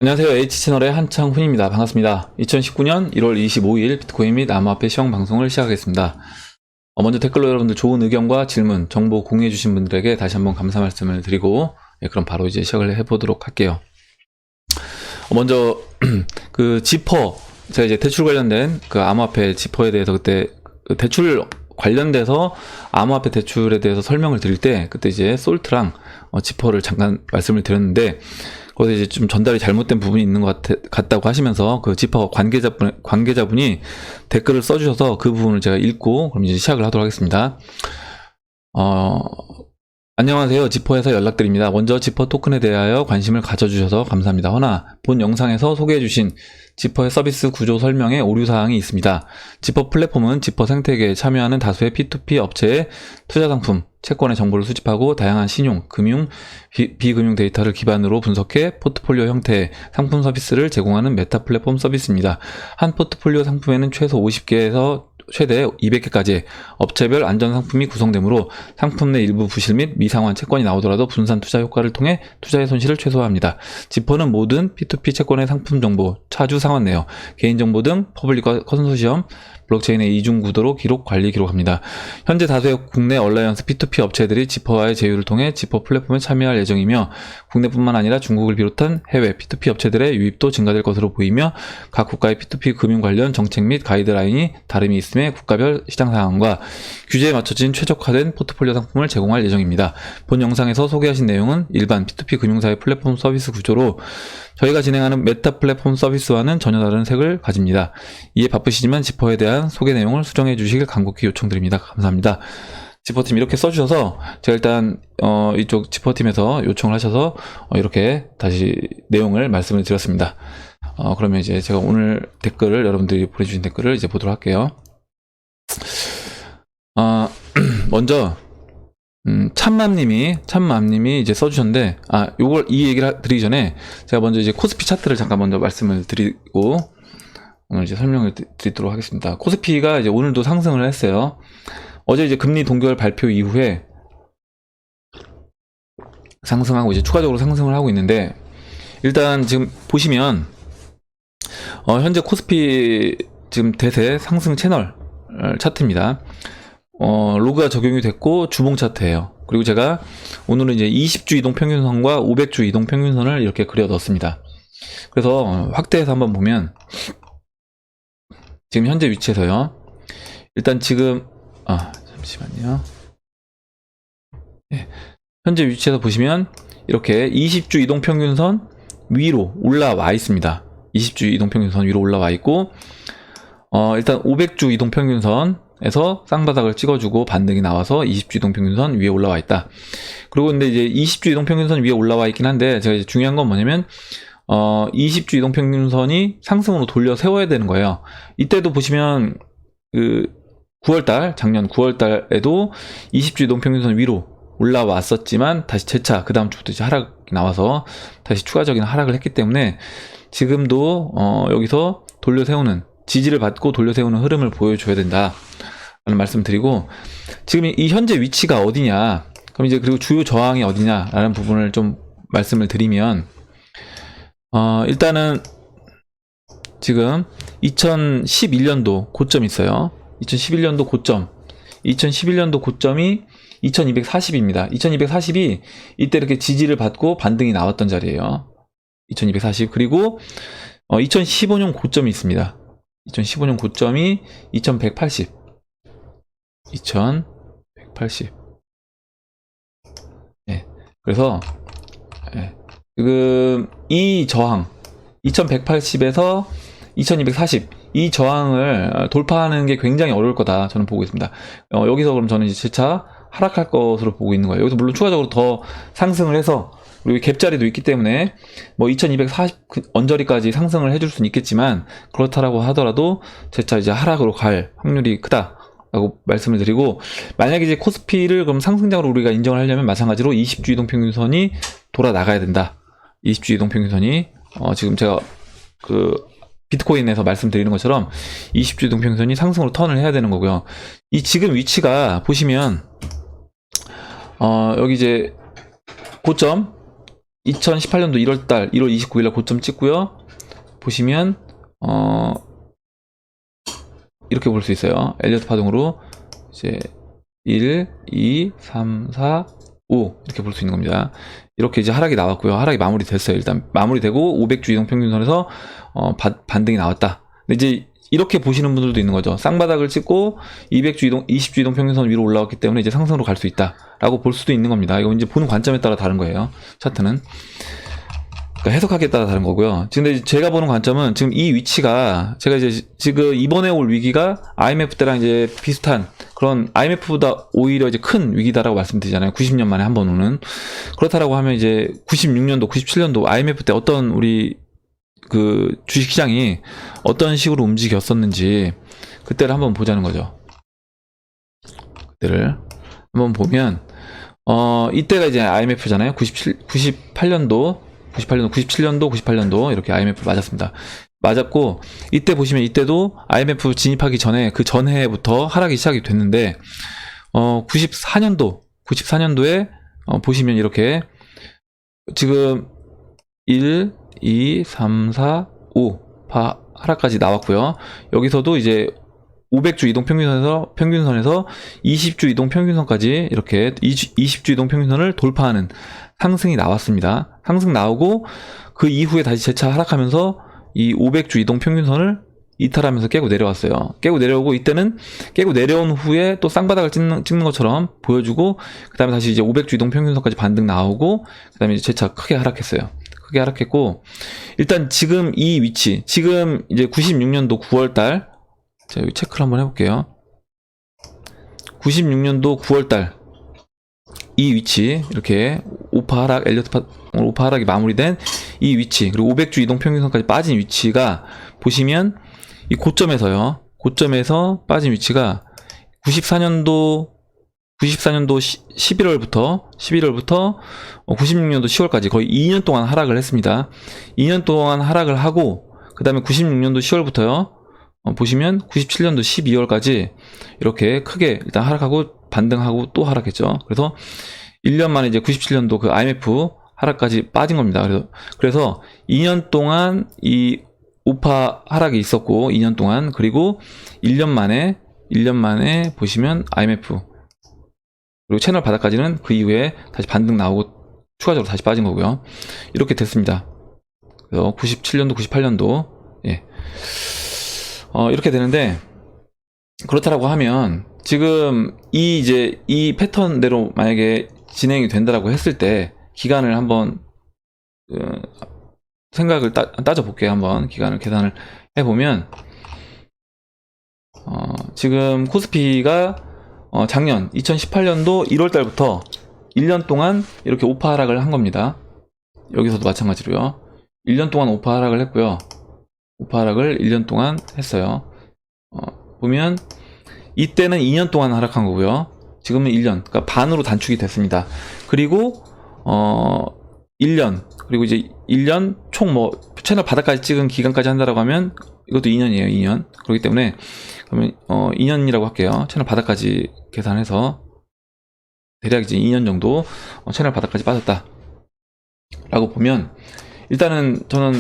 안녕하세요. H채널의 한창훈입니다. 반갑습니다. 2019년 1월 25일 비트코인 및 암호화폐 시황 방송을 시작하겠습니다. 먼저 댓글로 여러분들 좋은 의견과 질문, 정보 공유해주신 분들에게 다시 한번 감사 말씀을 드리고, 그럼 바로 이제 시작을 해보도록 할게요. 먼저, 그 지퍼, 제가 이제 대출 관련된 그 암호화폐 지퍼에 대해서 그때 그 대출 관련돼서 암호화폐 대출에 대해서 설명을 드릴 때, 그때 이제 솔트랑 지퍼를 잠깐 말씀을 드렸는데, 거기서 이제 좀 전달이 잘못된 부분이 있는 것 같다고 하시면서 그 지퍼 관계자분이 댓글을 써주셔서 그 부분을 제가 읽고 그럼 이제 시작을 하도록 하겠습니다. 안녕하세요. 지퍼에서 연락드립니다. 먼저 지퍼 토큰에 대하여 관심을 가져주셔서 감사합니다. 허나 본 영상에서 소개해주신 지퍼의 서비스 구조 설명에 오류사항이 있습니다. 지퍼 플랫폼은 지퍼 생태계에 참여하는 다수의 P2P 업체의 투자상품, 채권의 정보를 수집하고 다양한 신용, 금융, 비금융 데이터를 기반으로 분석해 포트폴리오 형태의 상품 서비스를 제공하는 메타 플랫폼 서비스입니다. 한 포트폴리오 상품에는 최소 50개에서 최대 200개까지 업체별 안전 상품이 구성되므로 상품 내 일부 부실 및 미상환 채권이 나오더라도 분산 투자 효과를 통해 투자의 손실을 최소화합니다. 지퍼는 모든 P2P 채권의 상품 정보, 차주 상환 내역, 개인정보 등 퍼블릭과 컨소시엄, 블록체인의 이중 구도로 관리 기록합니다. 현재 다수의 국내 얼라이언스 P2P 업체들이 지퍼와의 제휴를 통해 지퍼 플랫폼에 참여할 예정이며 국내뿐만 아니라 중국을 비롯한 해외 P2P 업체들의 유입도 증가될 것으로 보이며 각 국가의 P2P 금융 관련 정책 및 가이드라인이 다름이 있음에 국가별 시장 상황과 규제에 맞춰진 최적화된 포트폴리오 상품을 제공할 예정입니다. 본 영상에서 소개하신 내용은 일반 P2P 금융사의 플랫폼 서비스 구조로 저희가 진행하는 메타 플랫폼 서비스와는 전혀 다른 색을 가집니다. 이에 바쁘시지만 지퍼에 대한 소개 내용을 수정해 주시길 간곡히 요청드립니다. 감사합니다. 지퍼팀 이렇게 써주셔서 제가 일단 이쪽 지퍼팀에서 요청을 하셔서 이렇게 다시 내용을 말씀을 드렸습니다. 그러면 이제 제가 오늘 댓글을 여러분들이 보내주신 댓글을 이제 보도록 할게요. 먼저 참맘님이 이제 써주셨는데, 요걸 이 얘기를 드리기 전에 제가 먼저 이제 코스피 차트를 잠깐 먼저 말씀을 드리고 오늘 이제 설명을 드리도록 하겠습니다. 코스피가 이제 오늘도 상승을 했어요. 어제 이제 금리 동결 발표 이후에 상승하고 이제 추가적으로 상승을 하고 있는데, 일단 지금 보시면 현재 코스피 지금 대세 상승 채널 차트입니다. 로그가 적용이 됐고 주봉 차트예요. 그리고 제가 오늘은 이제 20주 이동평균선과 500주 이동평균선을 이렇게 그려 넣었습니다. 그래서 확대해서 한번 보면 지금 현재 위치에서요. 일단 지금 잠시만요. 네. 현재 위치에서 보시면 이렇게 20주 이동평균선 위로 올라와 있습니다. 20주 이동평균선 위로 올라와 있고 일단 500주 이동평균선에서 쌍바닥을 찍어주고 반등이 나와서 20주 이동평균선 위에 올라와 있다. 그리고 근데 이제 20주 이동평균선 위에 올라와 있긴 한데 제가 이제 중요한 건 뭐냐면 20주 이동평균선이 상승으로 돌려 세워야 되는 거예요. 이때도 보시면 그 9월달 작년 9월달에도 20주 이동평균선 위로 올라왔었지만 다시 재차 그 다음 주부터 이제 하락이 나와서 다시 추가적인 하락을 했기 때문에 지금도 여기서 돌려 세우는 지지를 받고 돌려 세우는 흐름을 보여줘야 된다 라는 말씀 드리고, 지금 이 현재 위치가 어디냐, 그럼 이제 그리고 주요 저항이 어디냐 라는 부분을 좀 말씀을 드리면 일단은 지금 2011년도 고점이 있어요. 2011년도 고점이 2240입니다. 2240이 이때 이렇게 지지를 받고 반등이 나왔던 자리예요. 2240. 그리고 2015년 고점이 있습니다. 2015년 고점이 2180. 네. 그래서 지금 이 저항 2180에서 2240 이 저항을 돌파하는 게 굉장히 어려울 거다 저는 보고 있습니다. 여기서 그럼 저는 이제 재차 하락할 것으로 보고 있는 거예요. 여기서 물론 추가적으로 더 상승을 해서, 그리고 갭자리도 있기 때문에 뭐 2240 언저리까지 상승을 해줄 수는 있겠지만, 그렇다라고 하더라도 재차 이제 하락으로 갈 확률이 크다라고 말씀을 드리고, 만약에 이제 코스피를 그럼 상승장으로 우리가 인정을 하려면 마찬가지로 20주 이동평균선이 돌아 나가야 된다. 20주 이동평균선이 지금 제가 그 비트코인에서 말씀드리는 것처럼 20주 이동평균선이 상승으로 턴을 해야 되는 거고요. 이 지금 위치가 보시면 여기 이제 고점 2018년도 1월달 1월 29일날 고점 찍고요. 보시면 이렇게 볼 수 있어요. 엘리어트 파동으로 이제 1, 2, 3, 4, 5 이렇게 볼 수 있는 겁니다. 이렇게 이제 하락이 나왔고요. 하락이 마무리됐어요. 일단 마무리되고 500주 이동평균선에서 반등이 나왔다. 근데 이제 이렇게 보시는 분들도 있는 거죠. 쌍바닥을 찍고 20주 이동평균선 위로 올라왔기 때문에 이제 상승으로 갈 수 있다라고 볼 수도 있는 겁니다. 이거 이제 보는 관점에 따라 다른 거예요. 차트는. 그러니까 해석하기에 따라 다른 거고요. 근데 제가 보는 관점은 지금 이 위치가 제가 이제 지금 이번에 올 위기가 IMF 때랑 이제 비슷한 그런 IMF보다 오히려 이제 큰 위기다라고 말씀드리잖아요. 90년 만에 한 번 오는. 그렇다라고 하면 이제 96년도, 97년도 IMF 때 어떤 우리 그 주식시장이 어떤 식으로 움직였었는지 그때를 한번 보자는 거죠. 그때를 한번 보면 이때가 이제 IMF잖아요. 98년도, 97년도, 98년도 이렇게 IMF 맞았습니다. 맞았고 이때 보시면 이때도 IMF 진입하기 전에 그 전해부터 하락이 시작이 됐는데 94년도에 보시면 이렇게 지금 1, 2, 3, 4, 5 하락까지 나왔고요. 여기서도 이제 500주 이동평균선에서 20주 이동평균선까지 이렇게 20주 이동평균선을 돌파하는 상승이 나왔습니다. 상승 나오고 그 이후에 다시 재차 하락하면서 이 500주 이동평균선을 이탈하면서 깨고 내려왔어요. 깨고 내려오고 이때는 깨고 내려온 후에 또 쌍바닥을 찍는 것처럼 보여주고 그 다음에 다시 이제 500주 이동평균선까지 반등 나오고 그 다음에 이제 재차 크게 하락했어요. 크게 하락했고 일단 지금 이 위치 지금 이제 96년도 9월달 자 여기 체크를 한번 해볼게요. 96년도 9월달 이 위치 이렇게 오파 하락 오파 하락이 마무리된 이 위치 그리고 500주 이동평균선까지 빠진 위치가 보시면 이 고점에서 빠진 위치가 94년도 11월부터 96년도 10월까지 거의 2년 동안 하락을 했습니다. 2년 동안 하락을 하고 그 다음에 96년도 10월부터요. 보시면 97년도 12월까지 이렇게 크게 일단 하락하고 반등하고 또 하락했죠. 그래서 1년 만에 이제 97년도 그 IMF 하락까지 빠진 겁니다. 그래서 2년 동안 이 우파 하락이 있었고 2년 동안 그리고 1년 만에 보시면 IMF 그리고 채널 바닥까지는 그 이후에 다시 반등 나오고 추가적으로 다시 빠진 거고요. 이렇게 됐습니다. 그래서 97년도, 98년도 예. 이렇게 되는데 그렇다라고 하면 지금 이 패턴대로 만약에 진행이 된다라고 했을 때 기간을 한번 생각을 따져 볼게요. 한번 기간을 계산을 해보면 지금 코스피가 작년 2018년도 1월달부터 1년 동안 이렇게 오파 하락을 한 겁니다. 여기서도 마찬가지로요. 1년 동안 오파 하락을 했고요. 오파 하락을 1년 동안 했어요. 보면 이때는 2년 동안 하락한 거고요. 지금은 1년, 그러니까 반으로 단축이 됐습니다. 그리고 1년, 그리고 이제 1년 총 뭐 채널 바닥까지 찍은 기간까지 한다라고 하면 이것도 2년이에요. 2년. 그렇기 때문에 그러면 2년이라고 할게요. 채널 바닥까지 계산해서 대략 이제 2년 정도 채널 바닥까지 빠졌다 라고 보면 일단은 저는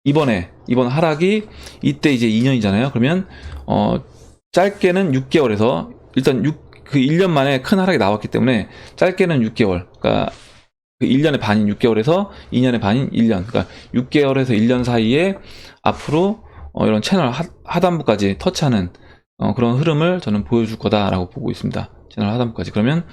이번 하락이 이때 이제 2년이잖아요. 그러면 짧게는 6개월에서 일단 그 1년 만에 큰 하락이 나왔기 때문에 짧게는 6개월, 그러니까 그 1년의 반인 6개월에서 2년의 반인 1년, 그러니까 6개월에서 1년 사이에 앞으로 이런 채널 하단부까지 터치하는 그런 흐름을 저는 보여줄 거다라고 보고 있습니다. 채널 하단부까지. 그러면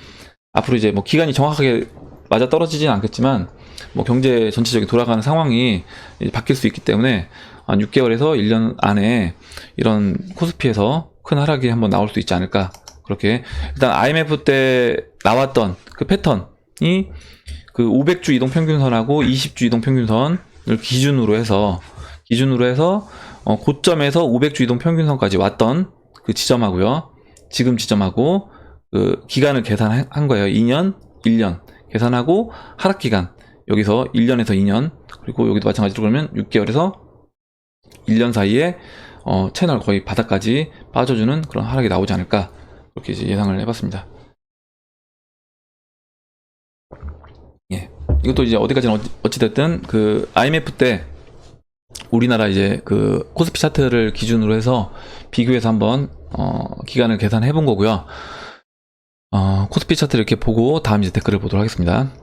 앞으로 이제 뭐 기간이 정확하게 맞아 떨어지진 않겠지만 뭐 경제 전체적인 돌아가는 상황이 바뀔 수 있기 때문에 한 6개월에서 1년 안에 이런 코스피에서 큰 하락이 한번 나올 수 있지 않을까. 그렇게 일단 IMF 때 나왔던 그 패턴이 그 500주 이동평균선하고 20주 이동평균선을 기준으로 해서 고점에서 500주 이동평균선까지 왔던 그 지점하고요. 지금 지점하고 그 기간을 계산한 거예요. 2년, 1년 계산하고 하락 기간 여기서 1년에서 2년 그리고 여기도 마찬가지로 그러면 6개월에서 1년 사이에 채널 거의 바닥까지 빠져주는 그런 하락이 나오지 않을까 그렇게 이제 예상을 해봤습니다. 예. 이것도 이제 어디까지는 어찌됐든 그 IMF 때 우리나라 이제 그 코스피 차트를 기준으로 해서 비교해서 한번 기간을 계산해 본 거고요. 코스피 차트를 이렇게 보고 다음 이제 댓글을 보도록 하겠습니다.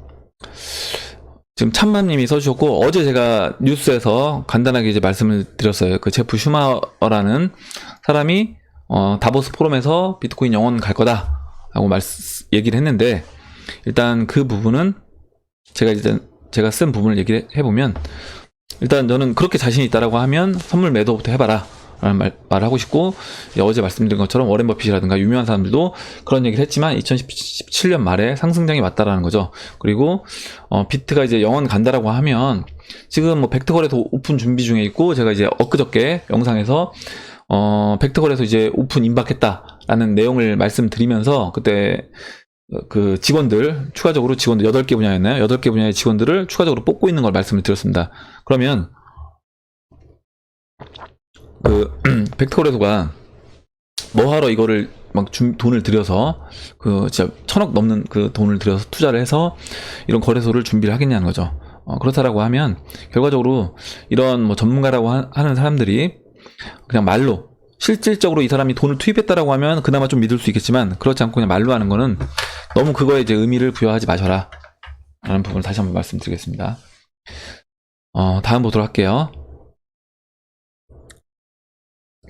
지금 참맘님이 써주셨고, 어제 제가 뉴스에서 간단하게 이제 말씀을 드렸어요. 그 제프 슈마어라는 사람이 다보스 포럼에서 비트코인 영원 갈 거다라고 얘기를 했는데, 일단 그 부분은 제가 쓴 부분을 얘기를 해보면, 일단 저는 그렇게 자신 있다라고 하면 선물 매도부터 해봐라 라는 말을 하고 싶고, 어제 말씀드린 것처럼 워렌 버핏이라든가 유명한 사람들도 그런 얘기를 했지만 2017년 말에 상승장이 왔다라는 거죠. 그리고 비트가 이제 영원 간다라고 하면 지금 뭐 벡터 거래소 오픈 준비 중에 있고, 제가 이제 엊그저께 영상에서 벡터 거래소 이제 오픈 임박했다라는 내용을 말씀드리면서, 그때 그 직원들, 추가적으로 직원들 8개 분야였나요? 8개 분야의 직원들을 추가적으로 뽑고 있는 걸 말씀을 드렸습니다. 그러면 그 벡터 거래소가 뭐하러 이거를 막 돈을 들여서 그 진짜 1000억 넘는 그 돈을 들여서 투자를 해서 이런 거래소를 준비를 하겠냐는 거죠. 그렇다라고 하면 결과적으로 이런 뭐 전문가라고 하는 사람들이 그냥 말로, 실질적으로 이 사람이 돈을 투입했다라고 하면 그나마 좀 믿을 수 있겠지만, 그렇지 않고 그냥 말로 하는 거는 너무 그거에 이제 의미를 부여하지 마셔라 라는 부분을 다시 한번 말씀드리겠습니다. 다음 보도록 할게요.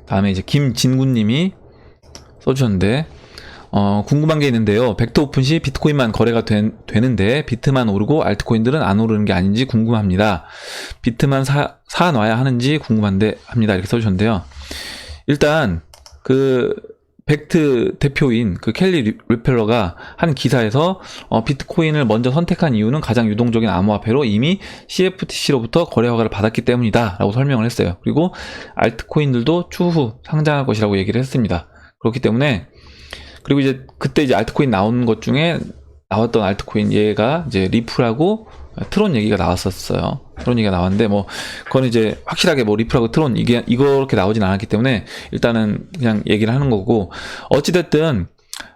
다음에 이제 김진구님이 써주셨는데, 궁금한 게 있는데요. 벡터 오픈 시 비트코인만 거래가 되는데 비트만 오르고 알트코인들은 안 오르는 게 아닌지 궁금합니다. 비트만 사놔야 하는지 궁금한데 합니다. 이렇게 써주셨는데요. 일단 그 벡트 대표인 그 켈리 리펠러가 한 기사에서 비트코인을 먼저 선택한 이유는 가장 유동적인 암호화폐로 이미 CFTC로부터 거래 허가를 받았기 때문이다 라고 설명을 했어요. 그리고 알트코인들도 추후 상장할 것이라고 얘기를 했습니다. 그렇기 때문에, 그리고 이제 그때 이제 알트코인 나온 것 중에 나왔던 알트코인 얘가 이제 리플하고 트론 얘기가 나왔었어요. 트론 얘기가 나왔는데, 뭐 그건 이제 확실하게 뭐 리플하고 트론 이렇게 나오진 않았기 때문에 일단은 그냥 얘기를 하는 거고, 어찌됐든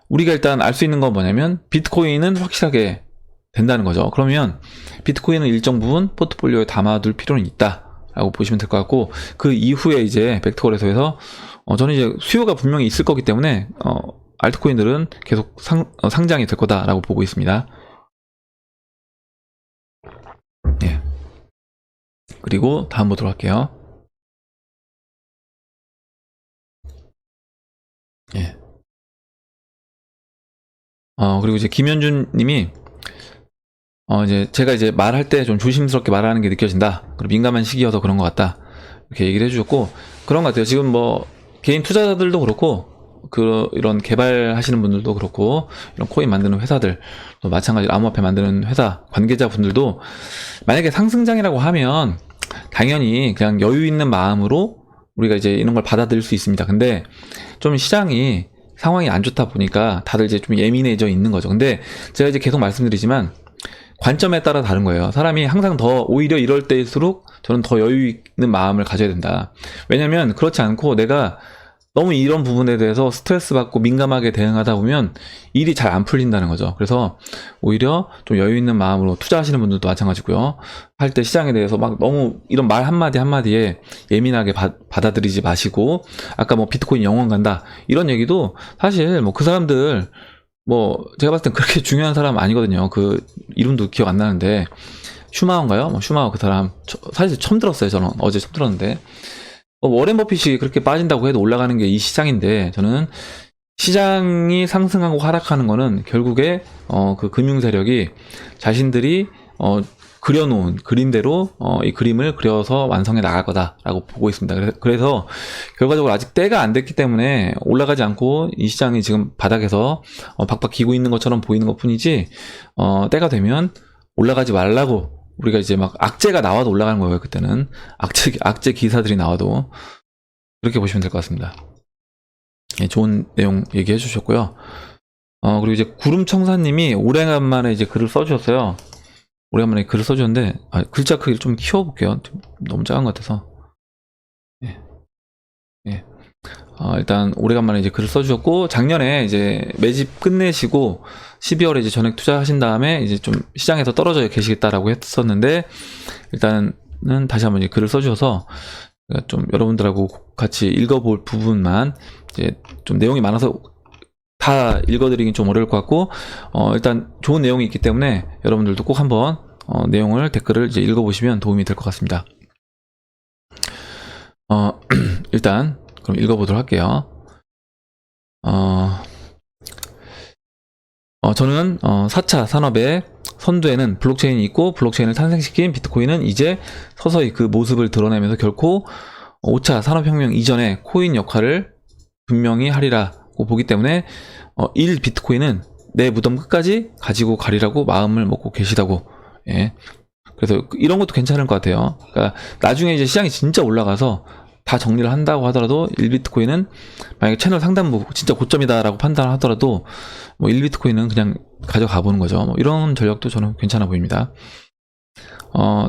우리가 일단 알 수 있는 건 뭐냐면 비트코인은 확실하게 된다는 거죠. 그러면 비트코인은 일정 부분 포트폴리오에 담아둘 필요는 있다라고 보시면 될 것 같고, 그 이후에 이제 벡터 거래소에서 저는 이제 수요가 분명히 있을 거기 때문에 알트코인들은 계속 상장이 될 거다라고 보고 있습니다. 예. 그리고 다음 보도록 할게요. 예. 그리고 이제 김현준 님이 이제 제가 이제 말할 때 좀 조심스럽게 말하는 게 느껴진다. 그리고 민감한 시기여서 그런 것 같다. 이렇게 얘기를 해주셨고, 그런 것 같아요. 지금 뭐 개인 투자자들도 그렇고, 이런 개발하시는 분들도 그렇고, 이런 코인 만드는 회사들, 또 마찬가지로 암호화폐 만드는 회사 관계자분들도 만약에 상승장이라고 하면 당연히 그냥 여유 있는 마음으로 우리가 이제 이런 걸 받아들일 수 있습니다. 근데 좀 시장이 상황이 안 좋다 보니까 다들 이제 좀 예민해져 있는 거죠. 근데 제가 이제 계속 말씀드리지만 관점에 따라 다른 거예요. 사람이 항상 오히려 이럴 때일수록 저는 더 여유 있는 마음을 가져야 된다. 왜냐면 그렇지 않고 내가 너무 이런 부분에 대해서 스트레스 받고 민감하게 대응하다 보면 일이 잘 안 풀린다는 거죠. 그래서 오히려 좀 여유 있는 마음으로 투자하시는 분들도 마찬가지고요. 할 때 시장에 대해서 막 너무 이런 말 한마디 한마디에 예민하게 받아들이지 마시고, 아까 뭐 비트코인 영원 간다 이런 얘기도 사실 뭐 그 사람들 뭐 제가 봤을 땐 그렇게 중요한 사람 아니거든요. 그 이름도 기억 안 나는데 슈마어인가요? 뭐 슈마어 그 사람 사실 처음 들었어요. 저는 어제 처음 들었는데, 워렌 버핏이 그렇게 빠진다고 해도 올라가는 게 이 시장인데, 저는 시장이 상승하고 하락하는 거는 결국에 그 금융 세력이 자신들이 그려놓은 그림대로 이 그림을 그려서 완성해 나갈 거다라고 보고 있습니다. 그래서 결과적으로 아직 때가 안 됐기 때문에 올라가지 않고 이 시장이 지금 바닥에서 박박 기고 있는 것처럼 보이는 것 뿐이지, 때가 되면 올라가지 말라고 우리가 이제 막 악재가 나와도 올라가는 거예요. 그때는 악재 기사들이 나와도. 그렇게 보시면 될 것 같습니다. 예, 좋은 내용 얘기해 주셨고요. 그리고 이제 구름청사님이 오래간만에 이제 글을 써주셨어요. 오래간만에 글을 써주셨는데, 글자 크기를 좀 키워볼게요. 너무 작은 것 같아서. 예. 예. 일단 오래간만에 이제 글을 써주셨고, 작년에 이제 매집 끝내시고 12월에 이제 전액 투자하신 다음에 이제 좀 시장에서 떨어져 계시겠다라고 했었는데, 일단은 다시 한번 이제 글을 써주셔서 좀 여러분들하고 같이 읽어볼 부분만, 이제 좀 내용이 많아서 다 읽어드리긴 좀 어려울 것 같고, 일단 좋은 내용이 있기 때문에 여러분들도 꼭 한번 내용을, 댓글을 이제 읽어보시면 도움이 될 것 같습니다. 일단 그럼 읽어보도록 할게요. 저는 4차 산업의 선두에는 블록체인이 있고, 블록체인을 탄생시킨 비트코인은 이제 서서히 그 모습을 드러내면서 결코 5차 산업혁명 이전에 코인 역할을 분명히 하리라고 보기 때문에 1 비트코인은 내 무덤 끝까지 가지고 가리라고 마음을 먹고 계시다고. 예. 그래서 이런 것도 괜찮을 것 같아요. 그러니까 나중에 이제 시장이 진짜 올라가서 다 정리를 한다고 하더라도 1비트코인은 만약에 채널 상단부 진짜 고점이다라고 판단을 하더라도 뭐 1비트코인은 그냥 가져가 보는 거죠. 뭐 이런 전략도 저는 괜찮아 보입니다.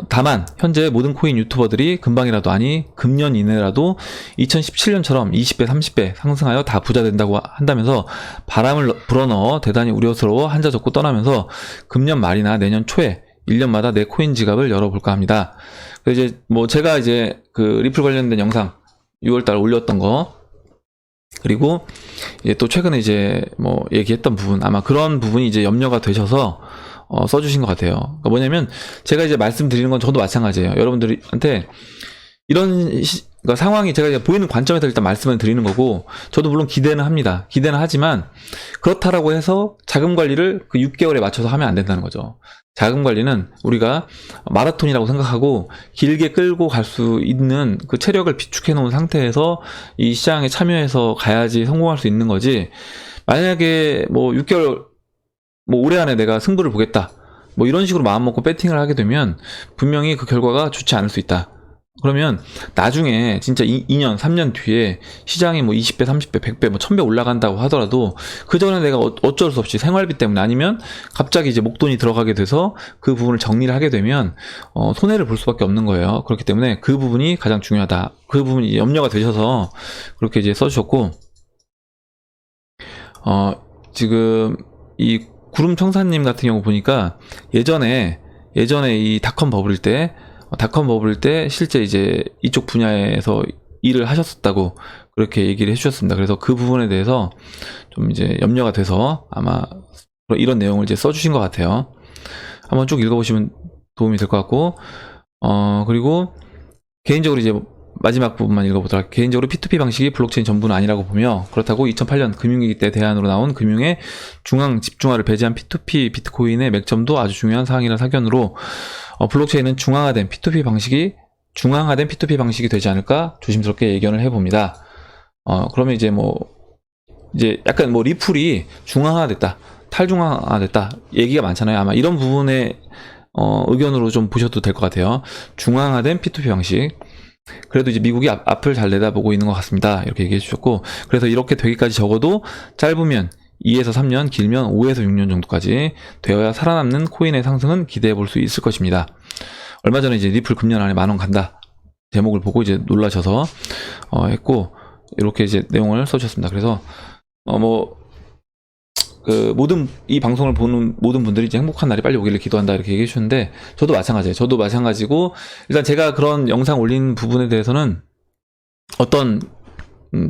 다만 현재 모든 코인 유튜버들이 금방이라도, 아니 금년 이내라도 2017년처럼 20배 30배 상승하여 다 부자 된다고 한다면서 바람을 불어넣어 대단히 우려스러워 한자 접고 떠나면서 금년 말이나 내년 초에 1년마다 내 코인 지갑을 열어볼까 합니다. 그래서 이제 뭐 제가 이제 그 리플 관련된 영상 6월달 올렸던 거, 그리고 이제 또 최근에 이제 뭐 얘기했던 부분, 아마 그런 부분이 이제 염려가 되셔서 써주신 것 같아요. 그러니까 뭐냐면 제가 이제 말씀드리는 건 저도 마찬가지예요. 여러분들한테 이런 그러니까 상황이 제가 이제 보이는 관점에서 일단 말씀을 드리는 거고, 저도 물론 기대는 합니다. 기대는 하지만 그렇다라고 해서 자금 관리를 그 6개월에 맞춰서 하면 안 된다는 거죠. 자금 관리는 우리가 마라톤이라고 생각하고 길게 끌고 갈 수 있는 그 체력을 비축해 놓은 상태에서 이 시장에 참여해서 가야지 성공할 수 있는 거지, 만약에 뭐 6개월 뭐 올해 안에 내가 승부를 보겠다 뭐 이런 식으로 마음 먹고 배팅을 하게 되면 분명히 그 결과가 좋지 않을 수 있다. 그러면 나중에 진짜 2년 3년 뒤에 시장이 뭐 20배 30배 100배 뭐 1000배 올라간다고 하더라도 그 전에 내가 어쩔 수 없이 생활비 때문에, 아니면 갑자기 이제 목돈이 들어가게 돼서 그 부분을 정리를 하게 되면 손해를 볼 수밖에 없는 거예요. 그렇기 때문에 그 부분이 가장 중요하다. 그 부분이 염려가 되셔서 그렇게 이제 써주셨고, 지금 이 구름청사님 같은 경우 보니까 예전에 이 닷컴 버블일 때 실제 이제 이쪽 분야에서 일을 하셨었다고 그렇게 얘기를 해주셨습니다. 그래서 그 부분에 대해서 좀 이제 염려가 돼서 아마 이런 내용을 이제 써주신 것 같아요. 한번 쭉 읽어보시면 도움이 될 것 같고, 그리고 개인적으로 이제 마지막 부분만 읽어보도록 할게요. 개인적으로 P2P 방식이 블록체인 전부는 아니라고 보며, 그렇다고 2008년 금융위기 때 대안으로 나온 금융의 중앙 집중화를 배제한 P2P 비트코인의 맥점도 아주 중요한 사항이라는 사견으로 블록체인은 중앙화된 P2P 방식이 되지 않을까 조심스럽게 예견을 해봅니다. 그러면 이제 약간 뭐 리플이 중앙화됐다, 탈중앙화됐다 얘기가 많잖아요. 아마 이런 부분에 의견으로 좀 보셔도 될 것 같아요. 중앙화된 P2P 방식. 그래도 이제 미국이 앞을 잘 내다보고 있는 것 같습니다. 이렇게 얘기해 주셨고, 그래서 이렇게 되기까지 적어도 짧으면 2에서 3년, 길면 5에서 6년 정도까지 되어야 살아남는 코인의 상승은 기대해 볼 수 있을 것입니다. 얼마 전에 이제 리플 금년 안에 10,000원 간다 제목을 보고 이제 놀라셔서 했고, 이렇게 이제 내용을 써주셨습니다. 그래서 이 방송을 보는 모든 분들이 이제 행복한 날이 빨리 오기를 기도한다 이렇게 얘기해 주셨는데, 저도 마찬가지예요. 저도 마찬가지고, 일단 제가 그런 영상 올린 부분에 대해서는 어떤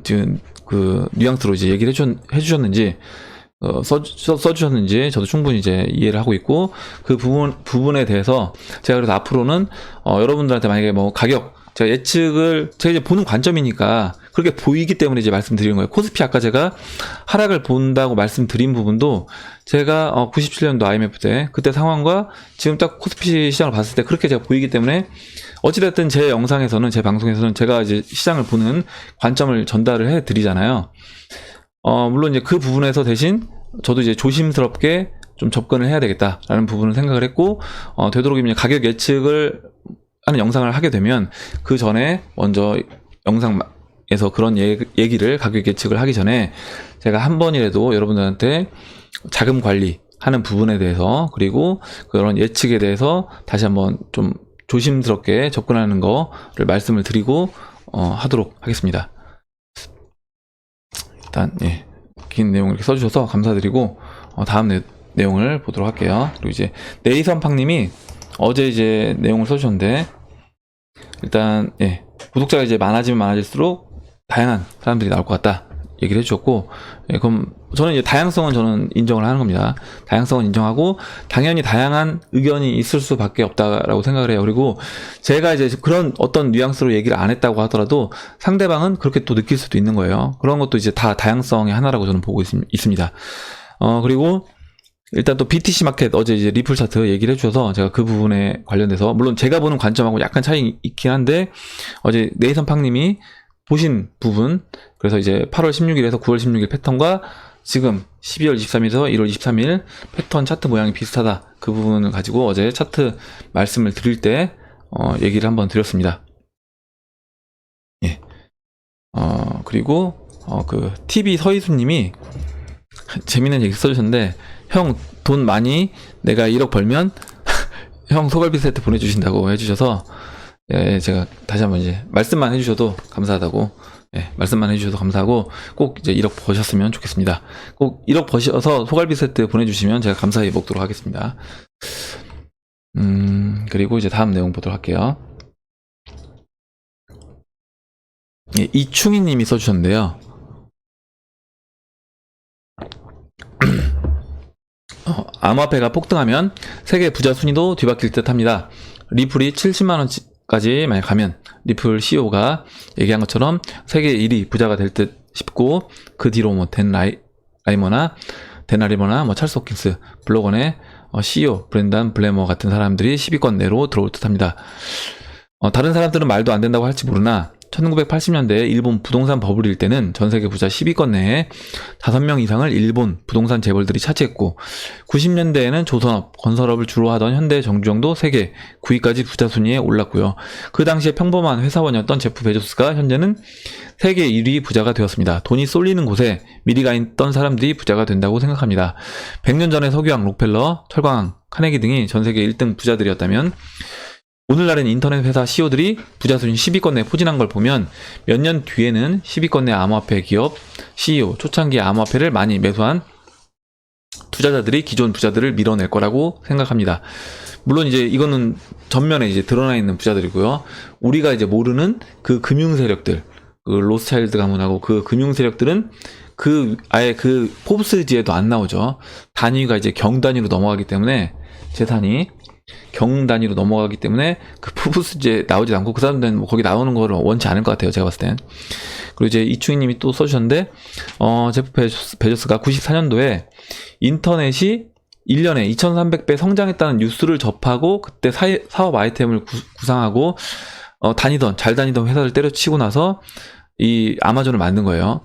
지금 그 뉘앙스로 이제 얘기를 해주셨는지 써주셨는지 저도 충분히 이제 이해를 하고 있고, 그 부분에 대해서 제가 그래서 앞으로는 여러분들한테 만약에 뭐 가격, 제가 이제 보는 관점이니까 그렇게 보이기 때문에 이제 말씀드리는 거예요. 코스피 아까 제가 하락을 본다고 말씀드린 부분도 제가 97년도 IMF 때 그때 상황과 지금 딱 코스피 시장을 봤을 때 그렇게 제가 보이기 때문에, 어찌됐든 제 영상에서는, 제 방송에서는 제가 이제 시장을 보는 관점을 전달을 해 드리잖아요. 물론 이제 그 부분에서 대신 저도 이제 조심스럽게 좀 접근을 해야 되겠다라는 부분을 생각을 했고, 되도록이면 가격 예측을 하는 영상을 하게 되면 그 전에 먼저 영상에서 그런 얘기를, 가격 예측을 하기 전에 제가 한 번이라도 여러분들한테 자금 관리하는 부분에 대해서, 그리고 그런 예측에 대해서 다시 한번 좀 조심스럽게 접근하는 거를 말씀을 드리고 하도록 하겠습니다. 일단 긴 내용을 이렇게 써주셔서 감사드리고 다음 내용을 보도록 할게요. 그리고 이제 네이선팡님이 어제 이제 내용을 써주셨는데 일단 구독자가 이제 많아지면 많아질수록 다양한 사람들이 나올 것 같다 얘기를 해주셨고, 그럼 저는 이제 다양성은 저는 인정을 하는 겁니다. 다양성은 인정하고 당연히 다양한 의견이 있을 수밖에 없다라고 생각을 해요. 그리고 제가 이제 그런 어떤 뉘앙스로 얘기를 안 했다고 하더라도 상대방은 그렇게 또 느낄 수도 있는 거예요. 그런 것도 이제 다 다양성의 하나라고 저는 보고 있습니다. 그리고 일단 또 BTC 마켓 어제 이제 리플 차트 얘기를 해주셔서 제가 그 부분에 관련돼서 물론 제가 보는 관점하고 약간 차이 있긴 한데 어제 네이선팡님이 보신 부분, 그래서 이제 8월 16일에서 9월 16일 패턴과 지금 12월 23일에서 1월 23일 패턴 차트 모양이 비슷하다, 그 부분을 가지고 어제 차트 말씀을 드릴 때 얘기를 한번 드렸습니다. 그리고 그 TV 서희수님이 재밌는 얘기 써주셨는데, 형 돈 많이 내가 1억 벌면 형 소갈비 세트 보내주신다고 해주셔서 제가 다시 한번 이제 말씀만 해주셔도 감사하다고, 말씀만 해주셔도 감사하고 꼭 이제 1억 버셨으면 좋겠습니다. 꼭 1억 버셔서 소갈비 세트 보내주시면 제가 감사히 먹도록 하겠습니다. 그리고 이제 다음 내용 보도록 할게요. 이충희님이 써주셨는데요. 암호화폐가 폭등하면 세계 부자 순위도 뒤바뀔 듯 합니다. 리플이 70만원까지 만약 가면 리플 CEO가 얘기한 것처럼 세계 1위 부자가 될 듯 싶고, 그 뒤로 뭐 댄 아리머나 뭐 찰스 호킨스, 블로건의 CEO 브렌단 블레머 같은 사람들이 10위권 내로 들어올 듯 합니다. 다른 사람들은 말도 안 된다고 할지 모르나 1980년대에 일본 부동산 버블일 때는 전세계 부자 10위권 내에 5명 이상을 일본 부동산 재벌들이 차지했고, 90년대에는 조선업, 건설업을 주로 하던 현대정주영도 세계 9위까지 부자 순위에 올랐고요. 그 당시에 평범한 회사원이었던 제프 베조스가 현재는 세계 1위 부자가 되었습니다. 돈이 쏠리는 곳에 미리 가 있던 사람들이 부자가 된다고 생각합니다. 100년 전에 석유왕 록펠러, 철광왕, 카네기 등이 전세계 1등 부자들이었다면 오늘날엔 인터넷 회사 CEO들이 부자 순위 10위권 내에 포진한 걸 보면 몇 년 뒤에는 10위권 내 암호화폐 기업 CEO, 초창기 암호화폐를 많이 매수한 투자자들이 기존 부자들을 밀어낼 거라고 생각합니다. 물론 이제 이거는 전면에 이제 드러나 있는 부자들이고요. 우리가 이제 모르는 그 금융 세력들, 그 로스차일드 가문하고 그 금융 세력들은 아예 그 포브스지에도 안 나오죠. 단위가 이제 경 단위로 넘어가기 때문에, 재산이 경 단위로 넘어가기 때문에 그 포브스지에 나오지 않고 그 사람들은 뭐 거기 나오는 거를 원치 않을 것 같아요, 제가 봤을 땐. 그리고 이제 이충희님이 또 써주셨는데, 제프 베조스가 94년도에 인터넷이 1년에 2300배 성장했다는 뉴스를 접하고 그때 사업 아이템을 구상하고 잘 다니던 회사를 때려치고 나서 이 아마존을 만든 거예요.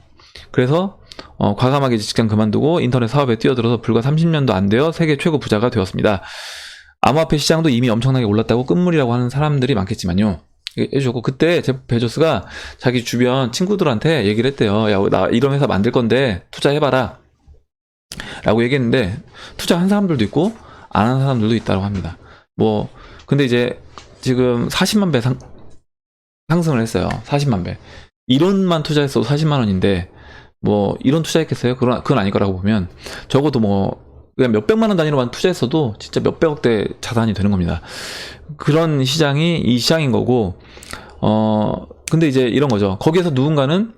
그래서 과감하게 직장 그만두고 인터넷 사업에 뛰어들어서 불과 30년도 안 되어 세계 최고 부자가 되었습니다. 암호화폐 시장도 이미 엄청나게 올랐다고 끝물이라고 하는 사람들이 많겠지만요. 해주셨고, 그때 제프 베조스가 자기 주변 친구들한테 얘기를 했대요. 야, 나 이런 회사 만들 건데 투자해봐라 라고 얘기했는데, 투자한 사람들도 있고 안 한 사람들도 있다고 합니다. 근데 이제 지금 40만 배 상승을 했어요. 40만 배. 1원만 투자했어도 40만 원인데 이런 투자했겠어요? 그건 아닐 거라고 보면, 적어도 그냥 몇백만 원 단위로만 투자했어도 진짜 몇백억대 자산이 되는 겁니다. 그런 시장이 이 시장인 거고, 근데 이제 이런 거죠. 거기에서 누군가는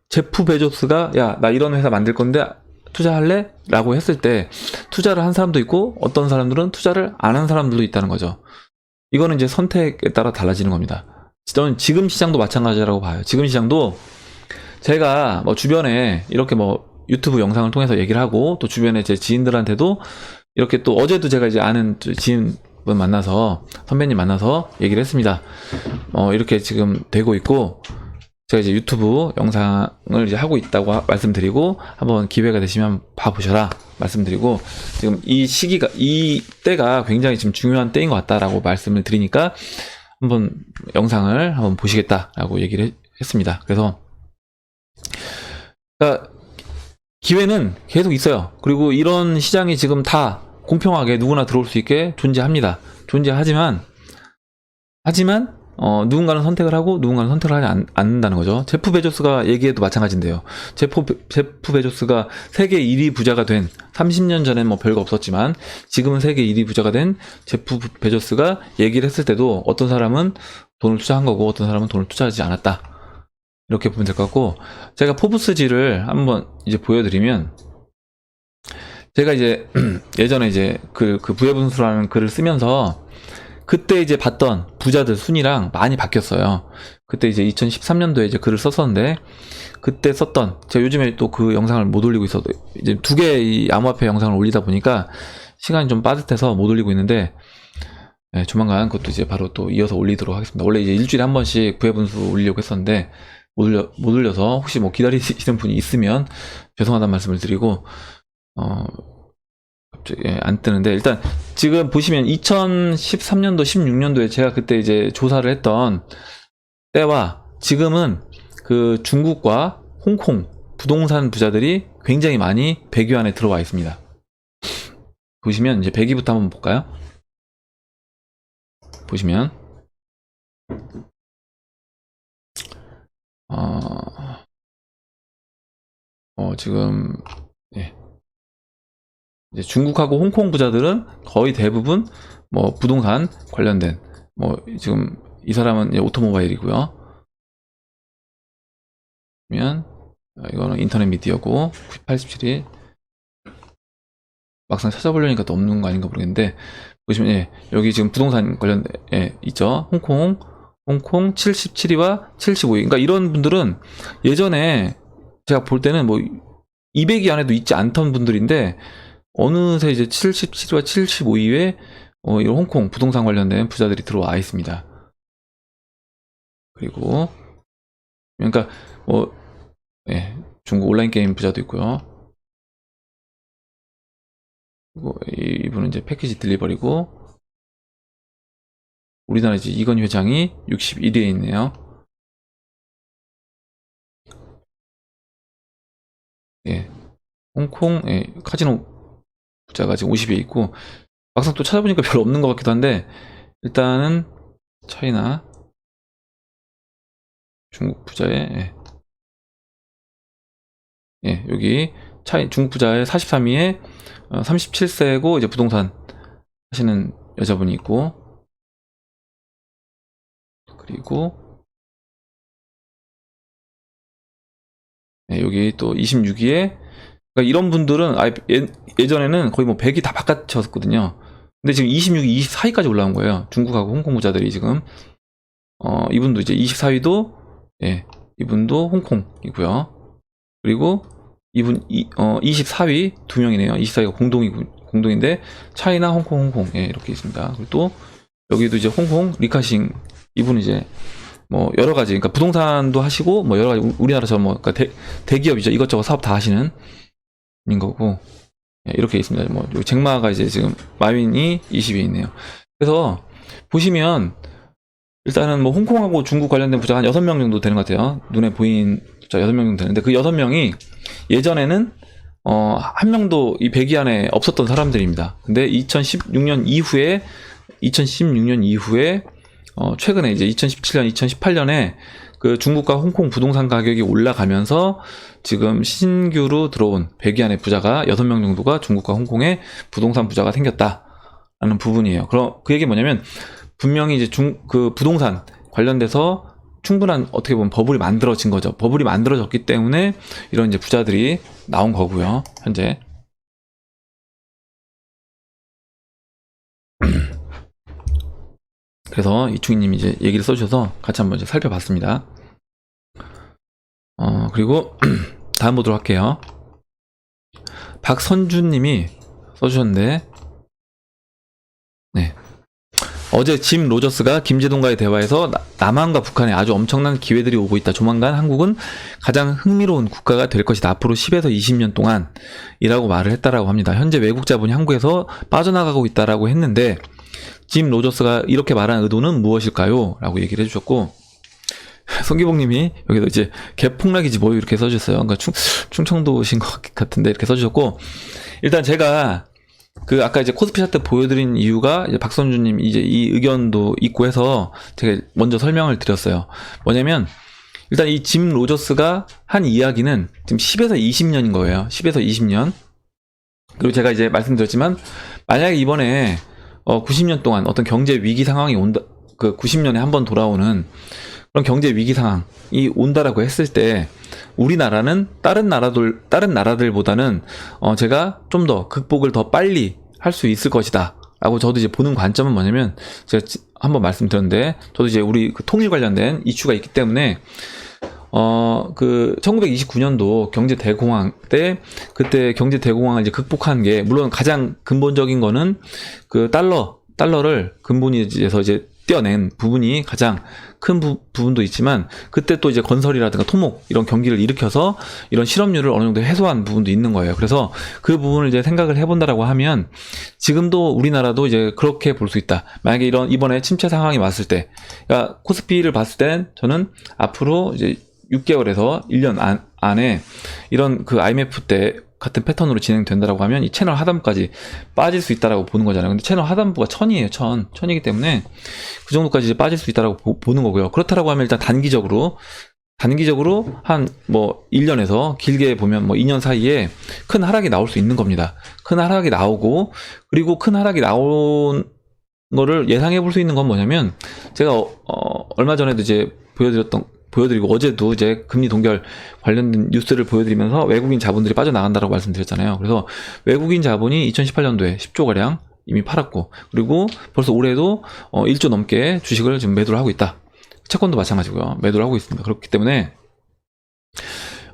제프 베조스가 야, 나 이런 회사 만들 건데 투자할래? 라고 했을 때 투자를 한 사람도 있고, 어떤 사람들은 투자를 안 한 사람들도 있다는 거죠. 이거는 이제 선택에 따라 달라지는 겁니다. 저는 지금 시장도 마찬가지라고 봐요. 지금 시장도 제가 주변에 이렇게 유튜브 영상을 통해서 얘기를 하고, 또 주변에 제 지인들한테도 이렇게, 또 어제도 제가 이제 아는 지인분 만나서, 선배님 만나서 얘기를 했습니다. 이렇게 지금 되고 있고, 제가 이제 유튜브 영상을 이제 하고 있다고 말씀드리고, 한번 기회가 되시면 봐보셔라 말씀드리고, 지금 이 때가 굉장히 지금 중요한 때인 것 같다라고 말씀을 드리니까 한번 영상을 한번 보시겠다라고 얘기를 했습니다. 그래서 기회는 계속 있어요. 그리고 이런 시장이 지금 다 공평하게 누구나 들어올 수 있게 존재합니다. 존재하지만 누군가는 선택을 하고 누군가는 선택을 하지 않는다는 거죠. 제프 베조스가 얘기해도 마찬가지인데요. 제프 베조스가 세계 1위 부자가 된 30년 전엔 뭐 별거 없었지만 지금은 세계 1위 부자가 된 제프 베조스가 얘기를 했을 때도 어떤 사람은 돈을 투자한 거고 어떤 사람은 돈을 투자하지 않았다. 이렇게 보면 될 것 같고, 제가 포브스지를 한번 이제 보여드리면, 제가 이제 예전에 이제 그 부의 분수라는 글을 쓰면서 그때 이제 봤던 부자들 순위랑 많이 바뀌었어요. 그때 이제 2013년도에 이제 글을 썼었는데, 그때 썼던, 제가 요즘에 또 그 영상을 못 올리고 있어도 이제 두 개의 암호화폐 영상을 올리다 보니까 시간이 좀 빠듯해서 못 올리고 있는데, 네, 조만간 그것도 이제 바로 또 이어서 올리도록 하겠습니다. 원래 이제 일주일에 한 번씩 부의 분수 올리려고 했었는데 못 올려서 혹시 뭐 기다리시는 분이 있으면 죄송하다는 말씀을 드리고, 갑자기 안 뜨는데, 일단 지금 보시면 2013년도 16년도에 제가 그때 이제 조사를 했던 때와 지금은 그 중국과 홍콩 부동산 부자들이 굉장히 많이 100위 안에 들어와 있습니다. 보시면 이제 100위부터 한번 볼까요? 보시면 지금 예. 이제 중국하고 홍콩 부자들은 거의 대부분 뭐 부동산 관련된, 뭐 지금 이 사람은 이제 오토모바일이고요. 그러면 이거는 인터넷 미디어고 87이 막상 찾아보려니까 또 없는 거 아닌가 모르겠는데, 보시면 예, 여기 지금 부동산 관련 있죠. 홍콩 77위와 75위. 그러니까 이런 분들은 예전에 제가 볼 때는 뭐 200위 안에도 있지 않던 분들인데 어느새 이제 77위와 75위에 이런 홍콩 부동산 관련된 부자들이 들어와 있습니다. 그리고 그러니까 뭐 예, 중국 온라인 게임 부자도 있고요. 그리고 이분은 이제 패키지 딜리버리고, 우리나라 이제 이건희 회장이 61위에 있네요. 예, 홍콩 카지노 부자가 지금 50위에 있고, 막상 또 찾아보니까 별로 없는 것 같기도 한데, 일단은 차이나 중국 부자의 여기 중국 부자의 43위에 37세고 이제 부동산 하시는 여자분이 있고, 그리고 여기 또 26위에, 그러니까 이런 분들은 예전에는 거의 뭐 100이 다 바깥이었거든요. 근데 지금 26위, 24위까지 올라온 거예요. 중국하고 홍콩 부자들이 지금. 이분도 이제 24위도 이분도 홍콩이고요. 그리고 이분 24위 두 명이네요. 24위가 공동인데 차이나 홍콩 이렇게 있습니다. 그리고 또 여기도 이제 홍콩 리카싱, 이분은 이제 뭐 여러 가지, 그러니까 부동산도 하시고 뭐 여러 가지 우리나라처럼 뭐 그러니까 대기업이죠. 이것저것 사업 다 하시는 인 거고, 이렇게 있습니다. 뭐 잭마가 이제 지금 마윈이 20위에 있네요. 그래서 보시면 일단은 뭐 홍콩하고 중국 관련된 부자가 한 6명 정도 되는 것 같아요. 눈에 보인 부자 6명 정도 되는데, 그 6명이 예전에는 한 명도 이 100위 안에 없었던 사람들입니다. 근데 2016년 이후에 최근에 이제 2017년, 2018년에 그 중국과 홍콩 부동산 가격이 올라가면서 지금 신규로 들어온 100위 안에 부자가 6명 정도가 중국과 홍콩에 부동산 부자가 생겼다라는 부분이에요. 그럼 그 얘기 뭐냐면, 분명히 이제 그 부동산 관련돼서 충분한 어떻게 보면 버블이 만들어진 거죠. 버블이 만들어졌기 때문에 이런 이제 부자들이 나온 거고요. 현재. 그래서 이충희님이 이제 얘기를 써주셔서 같이 한번 이제 살펴봤습니다. 그리고 다음 보도록 할게요. 박선주님이 써주셨는데, 어제 짐 로저스가 김제동과의 대화에서 남한과 북한에 아주 엄청난 기회들이 오고 있다. 조만간 한국은 가장 흥미로운 국가가 될 것이다. 앞으로 10에서 20년 동안 이라고 말을 했다라고 합니다. 현재 외국 자본이 한국에서 빠져나가고 있다라고 했는데, 짐 로저스가 이렇게 말한 의도는 무엇일까요? 라고 얘기를 해주셨고, 송기봉님이 여기서 이제 개폭락이지 뭐 이렇게 써주셨어요. 그러니까 충청도신 것 같은데 이렇게 써주셨고, 일단 제가 그 아까 이제 코스피 차트 보여드린 이유가 이제 박선주님 이제 이 의견도 있고 해서 제가 먼저 설명을 드렸어요. 뭐냐면 일단 이 짐 로저스가 한 이야기는 지금 10에서 20년인 거예요. 10에서 20년. 그리고 제가 이제 말씀드렸지만 만약에 이번에 90년 동안 어떤 경제 위기 상황이 온다, 그 90년에 한 번 돌아오는 그런 경제 위기 상황이 온다라고 했을 때 우리나라는 다른 나라들보다는 제가 좀 더 극복을 더 빨리 할 수 있을 것이다 라고 저도 이제 보는 관점은 뭐냐면 제가 한번 말씀드렸는데 저도 이제 우리 그 통일 관련된 이슈가 있기 때문에 그 1929년도 경제 대공황 때 그때 경제 대공황을 이제 극복한 게 물론 가장 근본적인 거는 그 달러를 근본에서 이제 떼어낸 부분이 가장 큰 부분도 있지만 그때 또 이제 건설이라든가 토목 이런 경기를 일으켜서 이런 실업률을 어느 정도 해소한 부분도 있는 거예요. 그래서 그 부분을 이제 생각을 해본다라고 하면 지금도 우리나라도 이제 그렇게 볼 수 있다. 만약에 이번에 침체 상황이 왔을 때, 그러니까 코스피를 봤을 땐 저는 앞으로 이제 6개월에서 1년 안에 이런 그 IMF 때 같은 패턴으로 진행된다라고 하면 이 채널 하단부까지 빠질 수 있다라고 보는 거잖아요. 근데 채널 하단부가 1000이에요. 1000이기 때문에 그 정도까지 이제 빠질 수 있다라고 보는 거고요. 그렇다라고 하면 일단 단기적으로 한 뭐 1년에서 길게 보면 뭐 2년 사이에 큰 하락이 나올 수 있는 겁니다. 큰 하락이 나오고 그리고 큰 하락이 나온 거를 예상해 볼 수 있는 건 뭐냐면 제가 얼마 전에도 이제 보여드리고 어제도 이제 금리 동결 관련된 뉴스를 보여드리면서 외국인 자본들이 빠져나간다라고 말씀드렸잖아요. 그래서 외국인 자본이 2018년도에 10조가량 이미 팔았고 그리고 벌써 올해도 1조 넘게 주식을 지금 매도를 하고 있다. 채권도 마찬가지고요. 매도를 하고 있습니다. 그렇기 때문에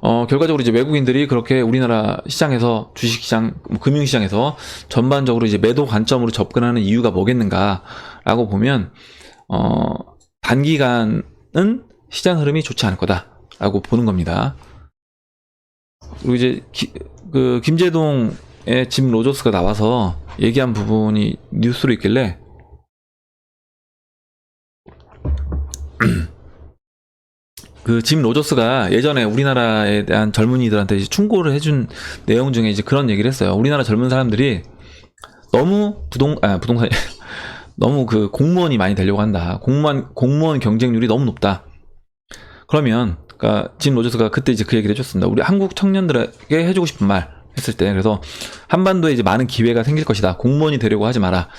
결과적으로 이제 외국인들이 그렇게 우리나라 시장에서 주식시장, 금융시장에서 전반적으로 이제 매도 관점으로 접근하는 이유가 뭐겠는가라고 보면 단기간은 시장 흐름이 좋지 않을 거다라고 보는 겁니다. 그리고 이제 김제동의 짐 로저스가 나와서 얘기한 부분이 뉴스로 있길래 그 짐 로저스가 예전에 우리나라에 대한 젊은이들한테 이제 충고를 해준 내용 중에 이제 그런 얘기를 했어요. 우리나라 젊은 사람들이 너무 부동산 너무 그 공무원이 많이 되려고 한다. 공무원 경쟁률이 너무 높다. 그러면 그러니까 짐 로저스가 그때 이제 그 얘기를 해줬습니다. 우리 한국 청년들에게 해주고 싶은 말 했을 때 그래서 한반도에 이제 많은 기회가 생길 것이다. 공무원이 되려고 하지 마라.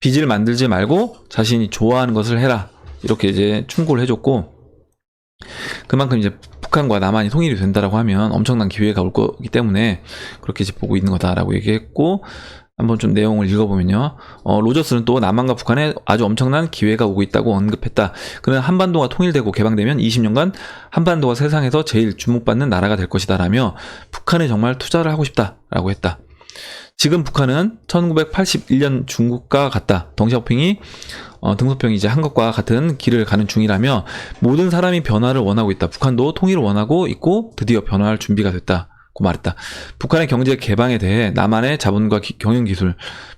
빚을 만들지 말고 자신이 좋아하는 것을 해라. 이렇게 이제 충고를 해줬고 그만큼 이제 북한과 남한이 통일이 된다라고 하면 엄청난 기회가 올 거기 때문에 그렇게 이제 보고 있는 거다라고 얘기했고 한번 좀 내용을 읽어보면요. 로저스는 또 남한과 북한에 아주 엄청난 기회가 오고 있다고 언급했다. 그는 한반도가 통일되고 개방되면 20년간 한반도가 세상에서 제일 주목받는 나라가 될 것이다 라며 북한에 정말 투자를 하고 싶다라고 했다. 지금 북한은 1981년 중국과 같다. 덩샤오핑이 등소평이 이제 한국과 같은 길을 가는 중이라며 모든 사람이 변화를 원하고 있다. 북한도 통일을 원하고 있고 드디어 변화할 준비가 됐다. 고 말했다. 북한의 경제 개방에 대해 남한의 자본과 경영기술,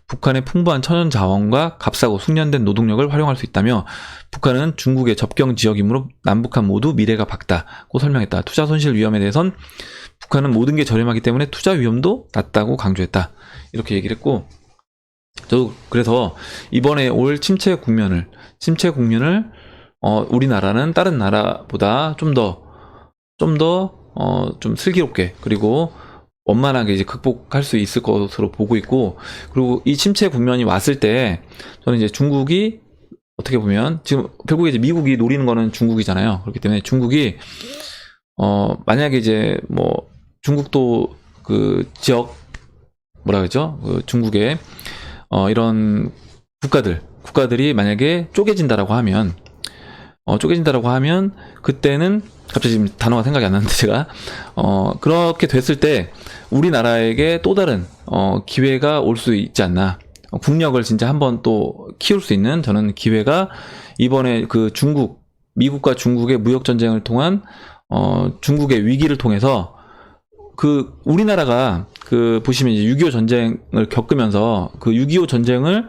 북한의 풍부한 천연 자원과 값싸고 숙련된 노동력을 활용할 수 있다며 북한은 중국의 접경 지역이므로 남북한 모두 미래가 밝다고 설명했다. 투자 손실 위험에 대해선 북한은 모든 게 저렴하기 때문에 투자 위험도 낮다고 강조했다. 이렇게 얘기를 했고 저도 그래서 이번에 올 침체 국면을 우리나라는 다른 나라보다 좀 슬기롭게 그리고 원만하게 이제 극복할 수 있을 것으로 보고 있고 그리고 이 침체 국면이 왔을 때 저는 이제 중국이 어떻게 보면 지금 결국에 이제 미국이 노리는 거는 중국이잖아요. 그렇기 때문에 중국이 만약에 이제 뭐 중국도 그 지역 뭐라 그러죠? 그 중국의 이런 국가들이 만약에 쪼개진다라고 하면 그때는 갑자기 지금 단어가 생각이 안 나는데 제가 그렇게 됐을 때 우리나라에게 또 다른 기회가 올 수 있지 않나. 국력을 진짜 한번 또 키울 수 있는 저는 기회가 이번에 그 미국과 중국의 무역 전쟁을 통한 중국의 위기를 통해서 그 우리나라가 그 보시면 이제 6.25 전쟁을 겪으면서 그 6.25 전쟁을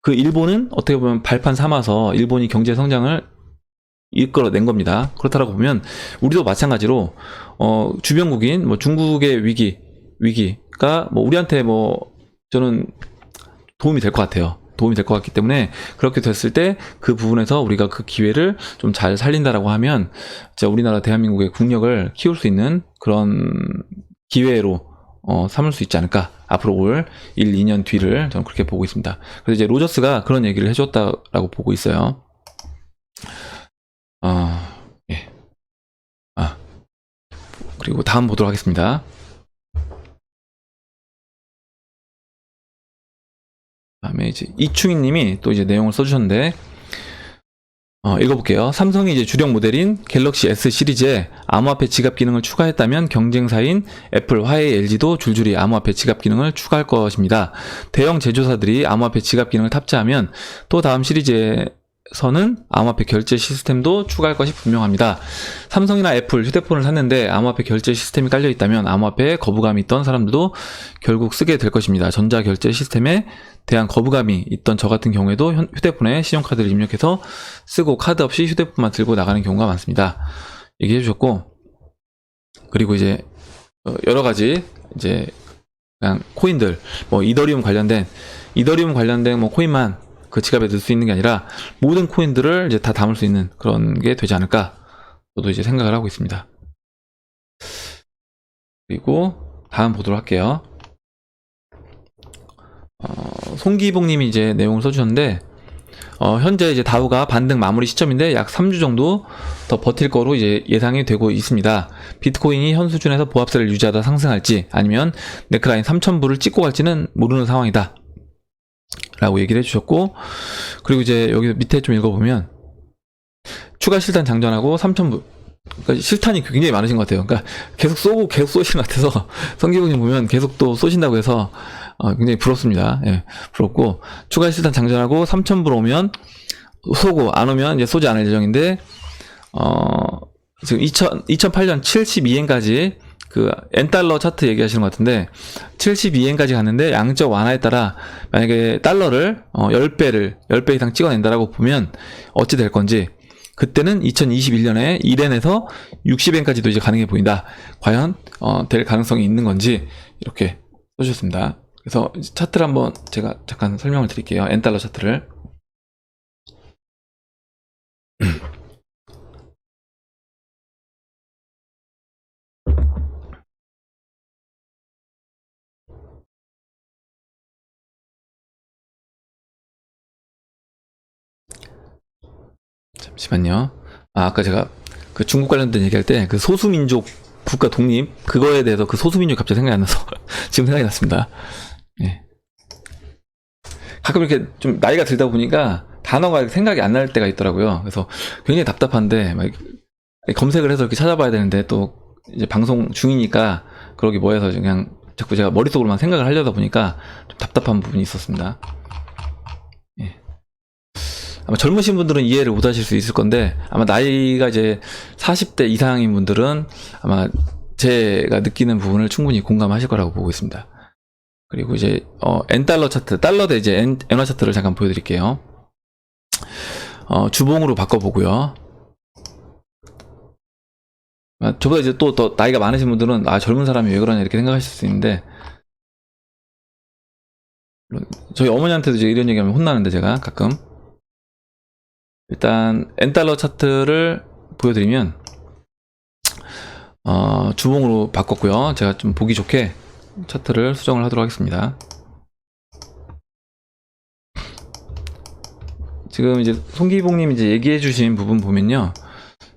그 일본은 어떻게 보면 발판 삼아서 일본이 경제 성장을 이끌어낸 겁니다. 그렇다라고 보면 우리도 마찬가지로 주변국인 뭐 중국의 위기가 뭐 우리한테 뭐 저는 도움이 될 것 같아요. 도움이 될 것 같기 때문에 그렇게 됐을 때 그 부분에서 우리가 그 기회를 좀 잘 살린다라고 하면 진짜 우리나라 대한민국의 국력을 키울 수 있는 그런 기회로 삼을 수 있지 않을까. 앞으로 올 1, 2년 뒤를 저는 그렇게 보고 있습니다. 그래서 이제 로저스가 그런 얘기를 해줬다라고 보고 있어요. 예. 그리고 다음 보도록 하겠습니다. 다음에 이제 이충희 님이 또 이제 내용을 써주셨는데, 읽어볼게요. 삼성이 이제 주력 모델인 갤럭시 S 시리즈에 암호화폐 지갑 기능을 추가했다면 경쟁사인 애플, 화웨이, LG도 줄줄이 암호화폐 지갑 기능을 추가할 것입니다. 대형 제조사들이 암호화폐 지갑 기능을 탑재하면 또 다음 시리즈에서는 암호화폐 결제 시스템도 추가할 것이 분명합니다. 삼성이나 애플 휴대폰을 샀는데 암호화폐 결제 시스템이 깔려있다면 암호화폐에 거부감이 있던 사람들도 결국 쓰게 될 것입니다. 전자결제 시스템에 대한 거부감이 있던 저 같은 경우에도 휴대폰에 신용카드를 입력해서 쓰고 카드 없이 휴대폰만 들고 나가는 경우가 많습니다. 얘기해 주셨고, 그리고 이제 여러 가지 이제 그냥 코인들, 뭐 이더리움 관련된 뭐 코인만 그 지갑에 넣을 수 있는 게 아니라 모든 코인들을 이제 다 담을 수 있는 그런 게 되지 않을까, 저도 이제 생각을 하고 있습니다. 그리고 다음 보도록 할게요. 송기봉님이 이제 내용을 써주셨는데, 현재 이제 다우가 반등 마무리 시점인데 약 3주 정도 더 버틸 거로 이제 예상이 되고 있습니다. 비트코인이 현 수준에서 보합세를 유지하다 상승할지 아니면 네크라인 3,000불을 찍고 갈지는 모르는 상황이다 라고 얘기를 해주셨고, 그리고 이제 여기 밑에 좀 읽어보면 추가 실탄 장전하고 3,000불, 그러니까 실탄이 굉장히 많으신 것 같아요. 그러니까 계속 쏘고 계속 쏘시는 것 같아서 성기봉님 보면 계속 또 쏘신다고 해서 굉장히 부럽습니다. 예, 부럽고, 추가 실탄 장전하고 3,000불 오면 쏘고 안 오면 이제 쏘지 않을 예정인데, 지금 2008년 72엔까지 그 N달러 차트 얘기하시는 것 같은데 72엔까지 갔는데 양적 완화에 따라 만약에 달러를 10배 이상 찍어낸다라고 보면 어찌 될 건지, 그때는 2021년에 1엔에서 60엔까지도 이제 가능해 보인다. 과연 될 가능성이 있는 건지 이렇게 써주셨습니다. 그래서 차트를 한번 제가 잠깐 설명을 드릴게요. N달러 차트를. 잠시만요. 아까 제가 그 중국 관련된 얘기할 때 그 소수민족 국가 독립 그거에 대해서 그 소수민족 갑자기 생각이 안 나서 지금 생각이 났습니다. 예. 가끔 이렇게 좀 나이가 들다 보니까 단어가 생각이 안 날 때가 있더라고요. 그래서 굉장히 답답한데 막 검색을 해서 이렇게 찾아봐야 되는데 또 이제 방송 중이니까 그러기 뭐해서 그냥 자꾸 제가 머릿속으로만 생각을 하려다 보니까 좀 답답한 부분이 있었습니다. 예. 아마 젊으신 분들은 이해를 못 하실 수 있을 건데, 아마 나이가 이제 40대 이상인 분들은 아마 제가 느끼는 부분을 충분히 공감하실 거라고 보고 있습니다. 그리고 이제 N달러 차트, 달러 대 이제 엔화 차트를 잠깐 보여드릴게요. 주봉으로 바꿔보고요. 저보다 이제 또 더 나이가 많으신 분들은 젊은 사람이 왜 그러냐 이렇게 생각하실 수 있는데, 저희 어머니한테도 이제 이런 얘기하면 혼나는데 제가 가끔 일단 N달러 차트를 보여드리면 주봉으로 바꿨고요. 제가 좀 보기 좋게 차트를 수정을 하도록 하겠습니다. 지금 이제 송기봉님 이제 얘기해 주신 부분 보면요,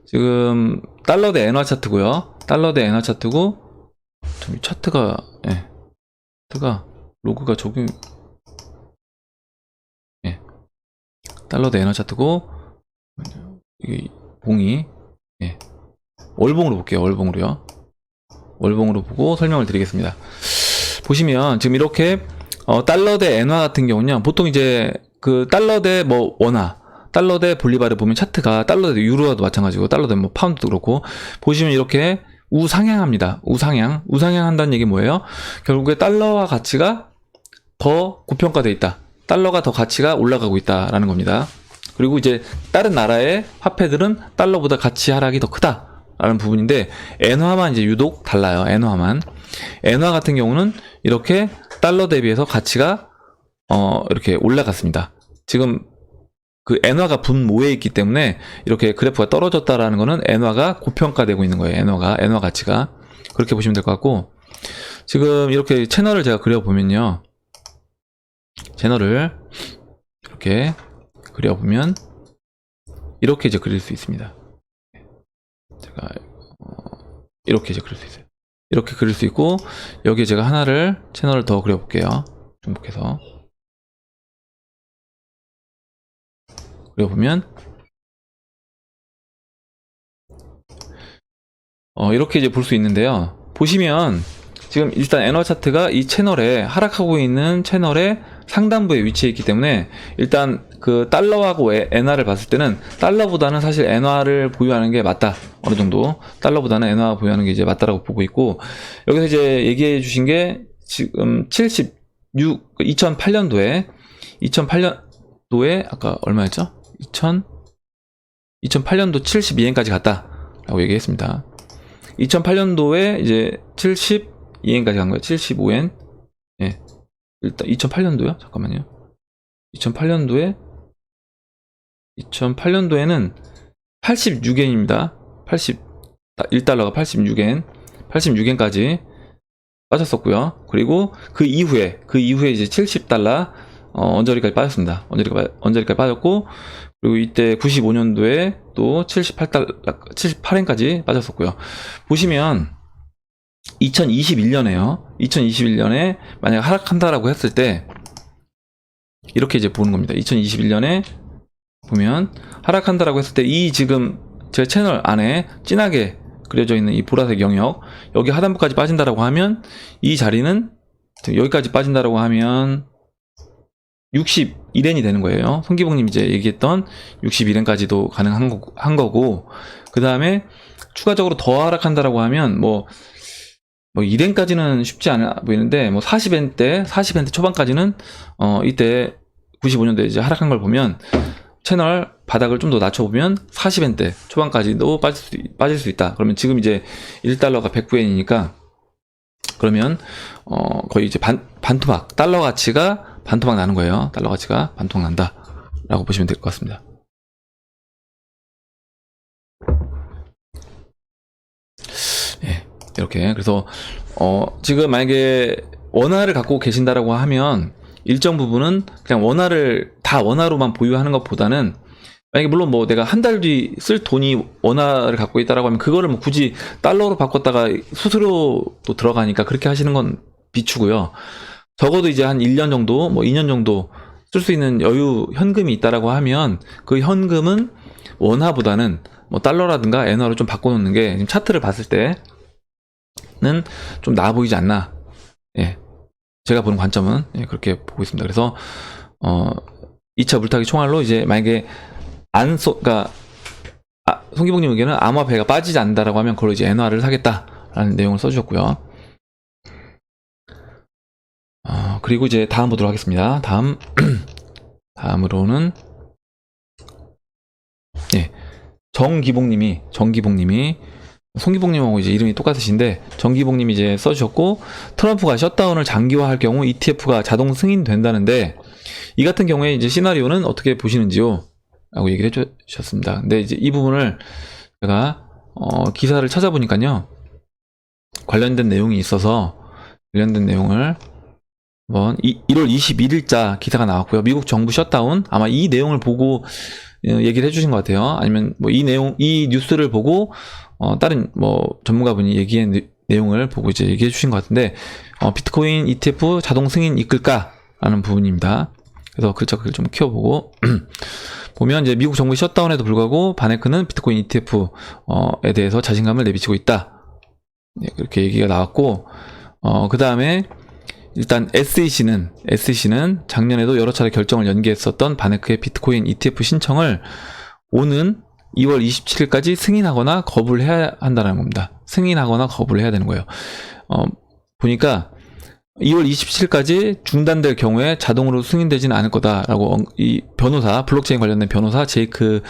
지금 달러 대 엔화 차트고요. 달러 대 엔화 차트고, 좀 차트가 로그가 적용, 달러 대 엔화 차트고, 이 봉이 월봉으로 볼게요. 월봉으로요. 월봉으로 보고 설명을 드리겠습니다. 보시면 지금 이렇게 달러 대 엔화 같은 경우는요, 보통 이제 그 달러 대 뭐 원화, 달러 대 볼리바르 보면 차트가 달러 대 유로와도 마찬가지고 달러 대 뭐 파운드도 그렇고 보시면 이렇게 우상향합니다. 우상향한다는 얘기 뭐예요? 결국에 달러와 가치가 더 고평가돼 있다. 달러가 더 가치가 올라가고 있다라는 겁니다. 그리고 이제 다른 나라의 화폐들은 달러보다 가치 하락이 더 크다라는 부분인데, 엔화만 이제 유독 달라요. 엔화 같은 경우는 이렇게 달러 대비해서 가치가 이렇게 올라갔습니다. 지금 그 엔화가 분모에 있기 때문에 이렇게 그래프가 떨어졌다라는 거는 엔화가 고평가되고 있는 거예요. 엔화 가치가. 그렇게 보시면 될 것 같고, 지금 이렇게 채널을 제가 그려보면요. 채널을 이렇게 그려보면 이렇게 이제 그릴 수 있습니다. 제가 이렇게 이제 그릴 수 있어요. 이렇게 그릴 수 있고, 여기에 제가 하나를 채널을 더 그려볼게요. 중복해서 그려보면 이렇게 이제 볼 수 있는데요. 보시면 지금 일단 엔화 차트가 이 채널에 하락하고 있는 채널의 상단부에 위치해 있기 때문에 일단 그 달러하고 엔화를 봤을 때는 달러보다는 사실 엔화를 보유하는 게 맞다. 어느 정도 달러보다는 엔화 보유하는 게 이제 맞다라고 보고 있고, 여기서 이제 얘기해 주신 게 지금 2008년도에 아까 얼마였죠? 2008년도 72엔까지 갔다라고 얘기했습니다. 2008년도에 이제 72엔까지 간 거예요. 75엔. 예. 일단 2008년도요? 잠깐만요. 2008년도에는 86엔입니다. 1달러가 86엔까지 빠졌었고요. 그리고 그 이후에 이제 70달러 언저리까지 빠졌습니다. 언저리까지 빠졌고, 그리고 이때 95년도에 또 78엔까지 빠졌었고요. 보시면 2021년에 만약 하락한다라고 했을 때 이렇게 이제 보는 겁니다. 2021년에 보면 하락한다라고 했을 때 이 지금 제 채널 안에 진하게 그려져 있는 이 보라색 영역, 여기 하단부까지 빠진다라고 하면 이 자리는 여기까지 빠진다라고 하면 61엔이 되는 거예요. 송기봉님 이제 얘기했던 61엔까지도 가능한 거고, 그 다음에 추가적으로 더 하락한다라고 하면 뭐 1엔까지는 쉽지 않아 보이는데, 뭐 40엔대 초반까지는 이때 95년도에 이제 하락한 걸 보면 채널 바닥을 좀 더 낮춰보면 40엔대 초반까지도 빠질 수 있다. 그러면 지금 이제 1달러가 109엔이니까 그러면 거의 이제 반토막, 달러 가치가 반토막 나는 거예요. 달러 가치가 반토막 난다 라고 보시면 될 것 같습니다. 예, 이렇게. 그래서 지금 만약에 원화를 갖고 계신다라고 하면 일정 부분은 그냥 다 원화로만 보유하는 것보다는, 만약에 물론 뭐 내가 한 달 뒤 쓸 돈이 원화를 갖고 있다라고 하면 그거를 뭐 굳이 달러로 바꿨다가 수수료도 들어가니까 그렇게 하시는 건 비추고요. 적어도 이제 한 1년 정도, 뭐 2년 정도 쓸 수 있는 여유 현금이 있다라고 하면 그 현금은 원화보다는 뭐 달러라든가 엔화로 좀 바꿔놓는 게 지금 차트를 봤을 때는 좀 나아 보이지 않나. 예. 제가 보는 관점은 그렇게 보고 있습니다. 그래서 2차 물타기 총알로 이제 만약에 그러니까 송기봉님 의견은 암호화폐가 빠지지 않는다라고 하면 그걸로 이제 엔화를 사겠다라는 내용을 써주셨고요. 그리고 이제 다음 보도록 하겠습니다. 다음으로는 정기봉님이 송기봉님하고 이제 이름이 똑같으신데, 정기봉님이 이제 써주셨고, 트럼프가 셧다운을 장기화할 경우 ETF가 자동 승인된다는데 이 같은 경우에 이제 시나리오는 어떻게 보시는지요? 라고 얘기를 해주셨습니다. 근데 이제 이 부분을 제가 기사를 찾아보니까요, 관련된 내용이 있어서 관련된 내용을 한번 1월 21일자 기사가 나왔고요. 미국 정부 셧다운, 아마 이 내용을 보고 얘기를 해주신 것 같아요. 아니면 뭐 이 뉴스를 보고 다른 뭐 전문가분이 얘기한 내용을 보고 이제 얘기해 주신 것 같은데, 비트코인 ETF 자동 승인 이끌까라는 부분입니다. 그래서 글자를 좀 키워보고 보면 이제 미국 정부 셧다운에도 불구하고 바네크는 비트코인 ETF에 대해서 자신감을 내비치고 있다. 네, 그렇게 얘기가 나왔고, 그 다음에 일단 SEC는 작년에도 여러 차례 결정을 연기했었던 바네크의 비트코인 ETF 신청을 오는 2월 27일까지 승인하거나 거부를 해야 한다는 겁니다. 승인하거나 거부를 해야 되는 거예요. 보니까 2월 27일까지 중단될 경우에 자동으로 승인되지는 않을 거다라고 이 변호사, 블록체인 관련된 변호사 제이크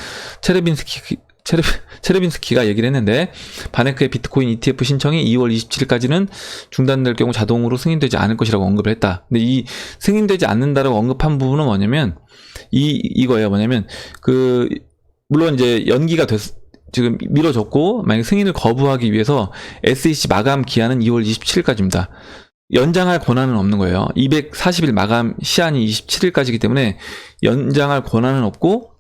체르빈스키가 얘기를 했는데, 바네크의 비트코인 ETF 신청이 2월 27일까지는 중단될 경우 자동으로 승인되지 않을 것이라고 언급을 했다. 근데 이 승인되지 않는다라고 언급한 부분은 뭐냐면, 이거예요. 뭐냐면, 물론 이제 연기가 지금 미뤄졌고, 만약 승인을 거부하기 위해서 SEC 마감 기한은 2월 27일까지입니다. 연장할 권한은 없는 거예요. 240일 마감 시한이 27일까지이기 때문에 연장할 권한은 없고,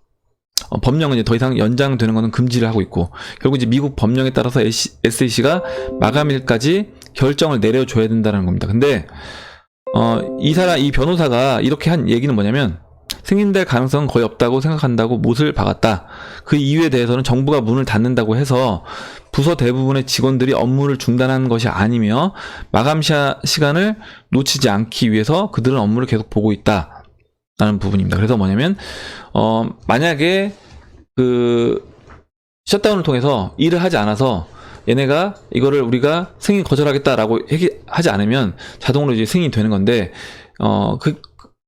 법령은 이제 더 이상 연장되는 것은 금지를 하고 있고, 결국 이제 미국 법령에 따라서 SEC가 마감일까지 결정을 내려줘야 된다는 겁니다. 근데 이 변호사가 이렇게 한 얘기는 뭐냐면, 승인될 가능성은 거의 없다고 생각한다고 못을 박았다. 그 이유에 대해서는 정부가 문을 닫는다고 해서 부서 대부분의 직원들이 업무를 중단한 것이 아니며, 마감 시간을 놓치지 않기 위해서 그들은 업무를 계속 보고 있다 라는 부분입니다. 그래서 뭐냐면, 만약에 셧다운을 통해서 일을 하지 않아서 얘네가 이거를 우리가 승인 거절하겠다라고 하지 않으면 자동으로 이제 승인이 되는 건데,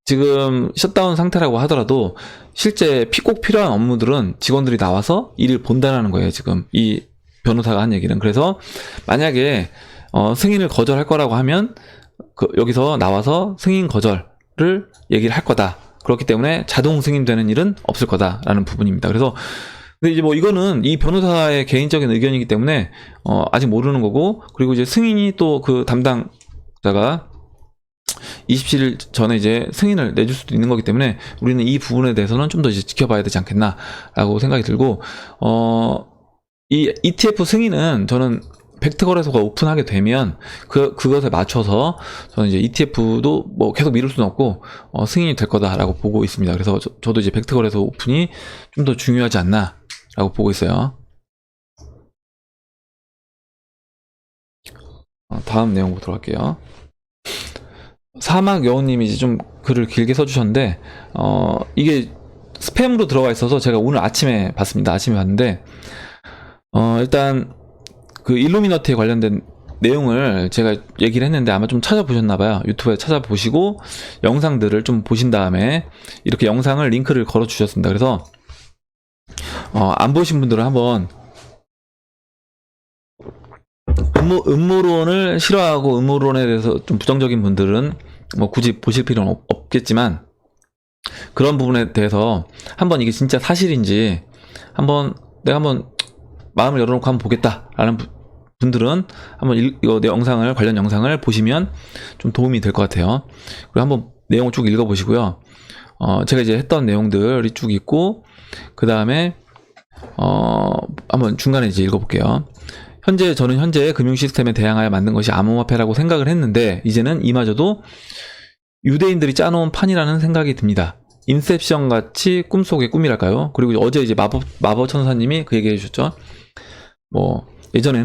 지금 셧다운 상태라고 하더라도 실제 꼭 필요한 업무들은 직원들이 나와서 일을 본다는 거예요. 지금 이 변호사가 한 얘기는. 그래서 만약에 승인을 거절할 거라고 하면 여기서 나와서 승인 거절을 얘기를 할 거다. 그렇기 때문에 자동 승인되는 일은 없을 거다라는 부분입니다. 그래서 근데 이제 뭐 이거는 이 변호사의 개인적인 의견이기 때문에 아직 모르는 거고, 그리고 이제 승인이 또 그 담당자가 27일 전에 이제 승인을 내줄 수도 있는 거기 때문에 우리는 이 부분에 대해서는 좀 더 이제 지켜봐야 되지 않겠나라고 생각이 들고, 이 ETF 승인은 저는 팩트거래소가 오픈하게 되면 그것에 맞춰서 저는 이제 ETF도 뭐 계속 미룰 수는 없고 승인이 될 거다라고 보고 있습니다. 그래서 저도 이제 팩트거래소 오픈이 좀 더 중요하지 않나라고 보고 있어요. 다음 내용 보도록 할게요. 사막 여우님이 이제 좀 글을 길게 써주셨는데, 이게 스팸으로 들어가 있어서 제가 오늘 아침에 봤습니다. 아침에 봤는데, 일단, 일루미너티에 관련된 내용을 제가 얘기를 했는데 아마 좀 찾아보셨나봐요. 유튜브에 찾아보시고, 영상들을 좀 보신 다음에, 이렇게 영상을 링크를 걸어 주셨습니다. 그래서, 안 보신 분들은 한번, 음모론을 싫어하고 음모론에 대해서 좀 부정적인 분들은 뭐 굳이 보실 필요는 없겠지만, 그런 부분에 대해서 한번 이게 진짜 사실인지 내가 한번 마음을 열어놓고 한번 보겠다라는 분들은 한번 이거 관련 영상을 보시면 좀 도움이 될 것 같아요. 그리고 한번 내용을 쭉 읽어보시고요. 제가 이제 했던 내용들이 쭉 있고, 그 다음에 한번 중간에 이제 읽어볼게요. 저는 현재 금융 시스템에 대항하여 만든 것이 암호화폐라고 생각을 했는데, 이제는 이마저도 유대인들이 짜놓은 판이라는 생각이 듭니다. 인셉션 같이 꿈속의 꿈이랄까요? 그리고 어제 이제 마법 천사님이 그 얘기 해주셨죠. 뭐 예전에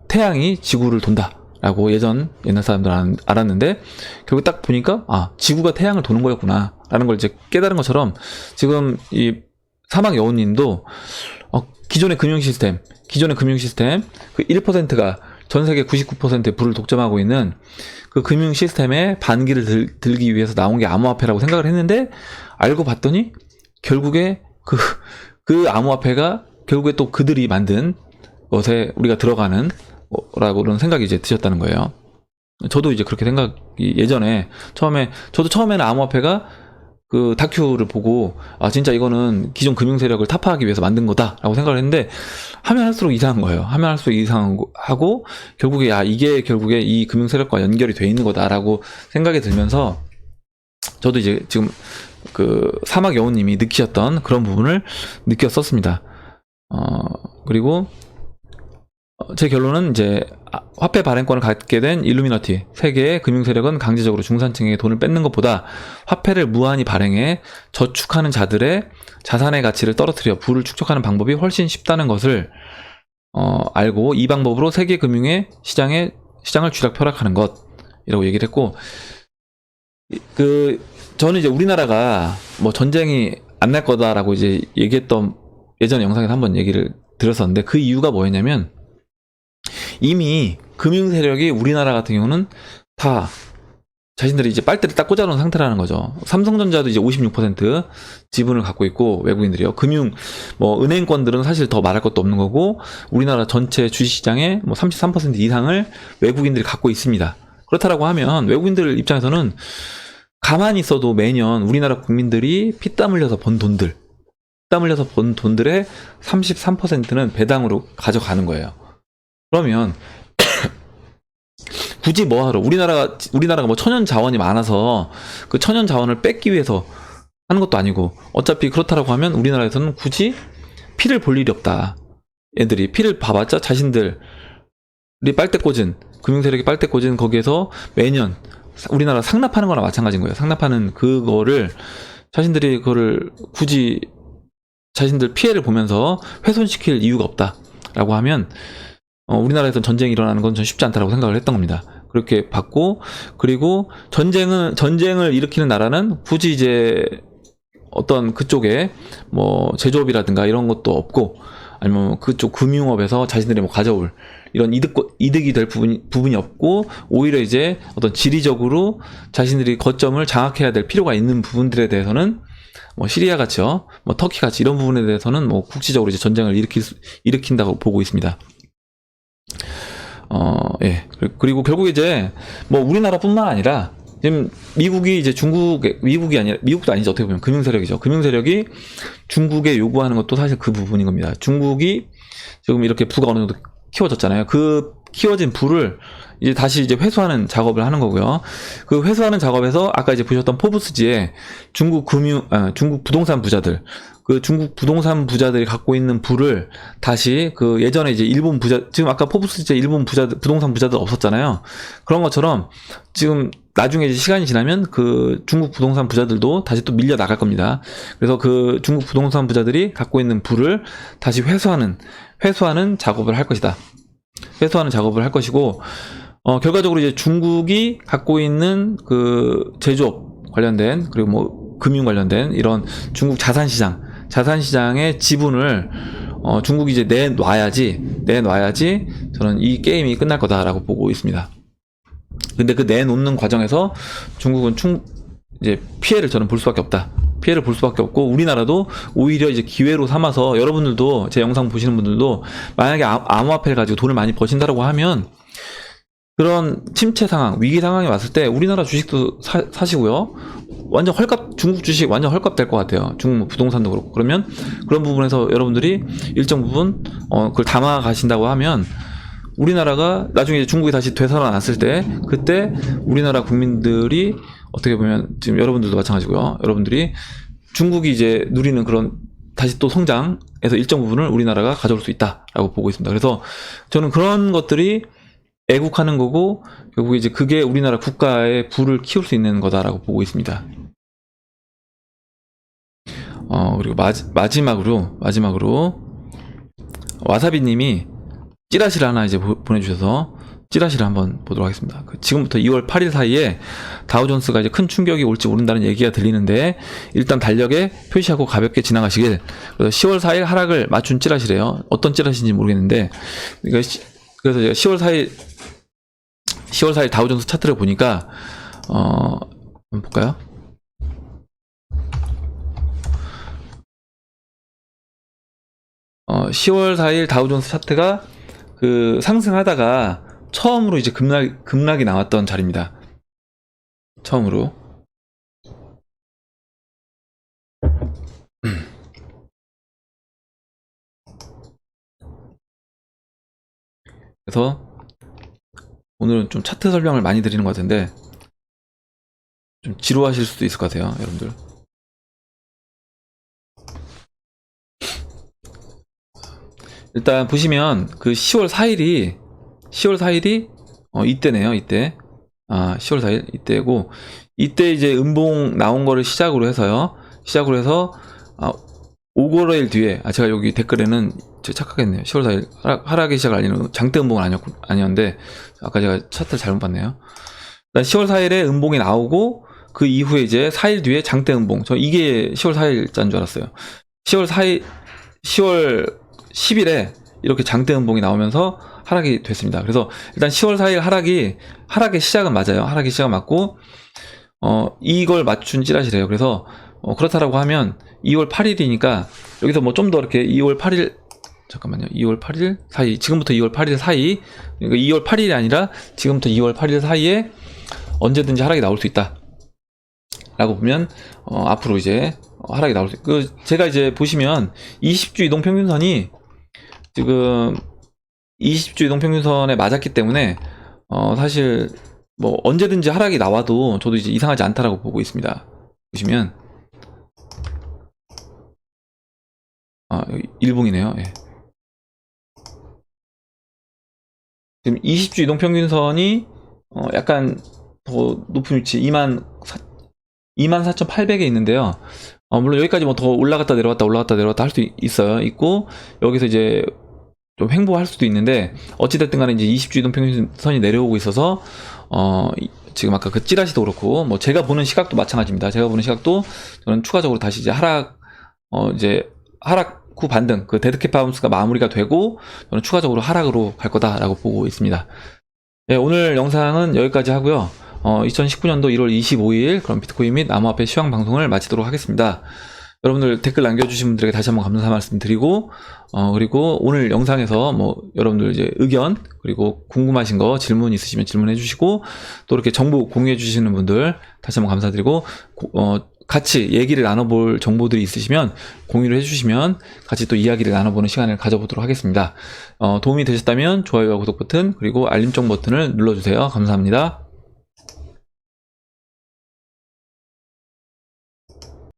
태양이 지구를 돈다라고 옛날 사람들 알았는데, 결국 딱 보니까 지구가 태양을 도는 거였구나라는 걸 이제 깨달은 것처럼, 지금 이 사막 여우님도 기존의 금융 시스템 그 1%가 전 세계 99%의 부를 독점하고 있는 그 금융 시스템에 반기를 들기 위해서 나온 게 암호화폐라고 생각을 했는데, 알고 봤더니 결국에 그 암호화폐가 결국에 또 그들이 만든 것에 우리가 들어가는 라고는 생각이 이제 드셨다는 거예요. 저도 이제 그렇게 예전에 저도 처음에는 암호화폐가 그 다큐를 보고 진짜 이거는 기존 금융 세력을 타파하기 위해서 만든 거다라고 생각을 했는데, 하면 할수록 이상한 거예요. 하면 할수록 이상하고 결국에 이게 결국에 이 금융 세력과 연결이 돼 있는 거다라고 생각이 들면서, 저도 이제 지금 사막 여우님이 느끼셨던 그런 부분을 느꼈었습니다. 그리고 제 결론은 이제 화폐 발행권을 갖게 된 일루미너티 세계의 금융 세력은 강제적으로 중산층에게 돈을 뺏는 것보다 화폐를 무한히 발행해 저축하는 자들의 자산의 가치를 떨어뜨려 부를 축적하는 방법이 훨씬 쉽다는 것을 알고, 이 방법으로 세계 금융의 시장을 쥐락펴락하는 것이라고 얘기를 했고, 저는 이제 우리나라가 뭐 전쟁이 안 날 거다라고 이제 얘기했던 예전 영상에서 한번 얘기를 드렸었는데, 그 이유가 뭐였냐면, 이미 금융 세력이 우리나라 같은 경우는 다 자신들이 이제 빨대를 딱 꽂아놓은 상태라는 거죠. 삼성전자도 이제 56% 지분을 갖고 있고, 외국인들이요. 은행권들은 사실 더 말할 것도 없는 거고, 우리나라 전체 주식시장의 뭐 33% 이상을 외국인들이 갖고 있습니다. 그렇다라고 하면 외국인들 입장에서는 가만히 있어도 매년 우리나라 국민들이 피땀 흘려서 번 돈들의 33%는 배당으로 가져가는 거예요. 그러면 굳이 뭐하러 우리나라가 뭐 천연 자원이 많아서 그 천연 자원을 뺏기 위해서 하는 것도 아니고, 어차피 그렇다라고 하면 우리나라에서는 굳이 피를 볼 일이 없다. 애들이 피를 봐봤자 자신들이 빨대 꽂은, 금융세력이 빨대 꽂은 거기에서 매년 우리나라 상납하는 거나 마찬가지인 거예요. 상납하는 그거를 자신들이 그거를 굳이 자신들 피해를 보면서 훼손시킬 이유가 없다라고 하면 우리나라에서 전쟁이 일어나는 건 전 쉽지 않다라고 생각을 했던 겁니다. 그렇게 봤고, 그리고 전쟁을 일으키는 나라는 굳이 이제 어떤 그쪽에 뭐 제조업이라든가 이런 것도 없고, 아니면 그쪽 금융업에서 자신들이 뭐 가져올 이런 이득이 될 부분이 없고, 오히려 이제 어떤 지리적으로 자신들이 거점을 장악해야 될 필요가 있는 부분들에 대해서는 뭐 시리아 같이요, 뭐 터키 같이 이런 부분에 대해서는 뭐 국지적으로 이제 전쟁을 일으킨다고 보고 있습니다. 예. 그리고 결국 이제 뭐 우리나라뿐만 아니라 지금 미국이 이제 미국도 아니죠. 어떻게 보면 금융세력이죠. 금융세력이 중국에 요구하는 것도 사실 그 부분인 겁니다. 중국이 지금 이렇게 부가 어느 정도 키워졌잖아요. 그 키워진 부를 이제 다시 이제 회수하는 작업을 하는 거고요. 그 회수하는 작업에서 아까 이제 보셨던 포브스지에 중국 부동산 부자들, 그 중국 부동산 부자들이 갖고 있는 부를 다시 그 예전에 이제 일본 지금 아까 포브스지에 일본 부동산 부자들 없었잖아요. 그런 것처럼 지금 나중에 이제 시간이 지나면 그 중국 부동산 부자들도 다시 또 밀려 나갈 겁니다. 그래서 그 중국 부동산 부자들이 갖고 있는 부를 다시 회수하는 작업을 할 것이다. 회수하는 작업을 할 것이고, 결과적으로 이제 중국이 갖고 있는 그 제조업 관련된, 그리고 뭐 금융 관련된 이런 중국 자산시장의 지분을 중국이 이제 내놔야지 저는 이 게임이 끝날 거다라고 보고 있습니다. 근데 그 내놓는 과정에서 중국은 이제 피해를 저는 볼 수밖에 없다. 피해를 볼 수밖에 없고, 우리나라도 오히려 이제 기회로 삼아서, 여러분들도 제 영상 보시는 분들도 만약에 암호화폐를 가지고 돈을 많이 버신다라고 하면 그런 침체 상황, 위기 상황이 왔을 때 우리나라 주식도 사시고요. 완전 중국 주식 완전 헐값 될 것 같아요. 중국 부동산도 그렇고. 그러면 그런 부분에서 여러분들이 일정 부분 그걸 담아 가신다고 하면, 우리나라가 나중에 중국이 다시 되살아났을 때, 그때 우리나라 국민들이 어떻게 보면 지금 여러분들도 마찬가지고요. 여러분들이 중국이 이제 누리는 그런 다시 또 성장에서 일정 부분을 우리나라가 가져올 수 있다라고 보고 있습니다. 그래서 저는 그런 것들이 애국하는 거고, 결국 이제 그게 우리나라 국가의 부를 키울 수 있는 거다라고 보고 있습니다. 그리고 마지막으로 와사비님이 찌라시를 하나 이제 보내주셔서 찌라시를 한번 보도록 하겠습니다. 지금부터 2월 8일 사이에 다우존스가 이제 큰 충격이 올지 모른다는 얘기가 들리는데, 일단 달력에 표시하고 가볍게 지나가시길. 그래서 10월 4일 하락을 맞춘 찌라시래요. 어떤 찌라시인지 모르겠는데, 그래서 제가 10월 4일 다우존스 차트를 보니까 한번 볼까요? 어, 10월 4일 다우존스 차트가 그 상승하다가 처음으로 이제 급락이 나왔던 자리입니다. 처음으로. 그래서 오늘은 좀 차트 설명을 많이 드리는 것 같은데 좀 지루하실 수도 있을 것 같아요, 여러분들. 일단 보시면 그 10월 4일이 이때네요. 이때 10월 4일 이때고, 이때 이제 음봉 나온 거를 시작으로 해서 5거래일 뒤에, 제가 여기 댓글에는 제가 착각했네요. 10월 4일 하락의 시작을 알리는 장대 음봉은 아니었는데 아까 제가 차트를 잘못 봤네요. 일단 10월 4일에 음봉이 나오고, 그 이후에 이제 4일 뒤에 장대 음봉. 저 이게 10월 4일자인 줄 알았어요. 10월 10일에 이렇게 장대 음봉이 나오면서 하락이 됐습니다. 그래서 일단 10월 4일 하락의 시작은 맞아요. 하락의 시작은 맞고, 이걸 맞춘 찌라시래요. 그래서 그렇다라고 하면 2월 8일이니까 여기서 뭐 좀 더 이렇게 2월 8일 잠깐만요. 2월 8일 사이, 지금부터 2월 8일 사이, 그러니까 2월 8일이 아니라 지금부터 2월 8일 사이에 언제든지 하락이 나올 수 있다 라고 보면 앞으로 이제 하락이 나올 수 제가 이제 보시면 20주 이동평균선이 지금 20주 이동평균선에 맞았기 때문에 사실 뭐 언제든지 하락이 나와도 저도 이제 이상하지 않다라고 보고 있습니다. 보시면 여기 일봉이네요. 예. 지금 20주 이동평균선이 약간 더 높은 위치 24,800에 있는데요. 물론 여기까지 뭐 더 올라갔다 내려왔다 할 수 있어요. 있고 여기서 이제 좀 횡보할 수도 있는데 어찌됐든 간에 이제 20주 이동평균선이 내려오고 있어서 지금 아까 그 찌라시도 그렇고 뭐 제가 보는 시각도 마찬가지입니다. 제가 보는 시각도 저는 추가적으로 다시 이제 하락 후 반등 그 데드캣 바운스가 마무리가 되고 저는 추가적으로 하락으로 갈 거다라고 보고 있습니다. 네, 오늘 영상은 여기까지 하고요. 2019년도 1월 25일 그럼 비트코인 및 암호화폐 시황 방송을 마치도록 하겠습니다. 여러분들 댓글 남겨주신 분들에게 다시 한번 감사 말씀 드리고 그리고 오늘 영상에서 뭐 여러분들 이제 의견 그리고 궁금하신 거 질문 있으시면 질문해 주시고 또 이렇게 정보 공유해 주시는 분들 다시 한번 감사드리고 같이 얘기를 나눠볼 정보들이 있으시면 공유를 해주시면 같이 또 이야기를 나눠보는 시간을 가져보도록 하겠습니다. 도움이 되셨다면 좋아요와 구독 버튼 그리고 알림종 버튼을 눌러주세요. 감사합니다.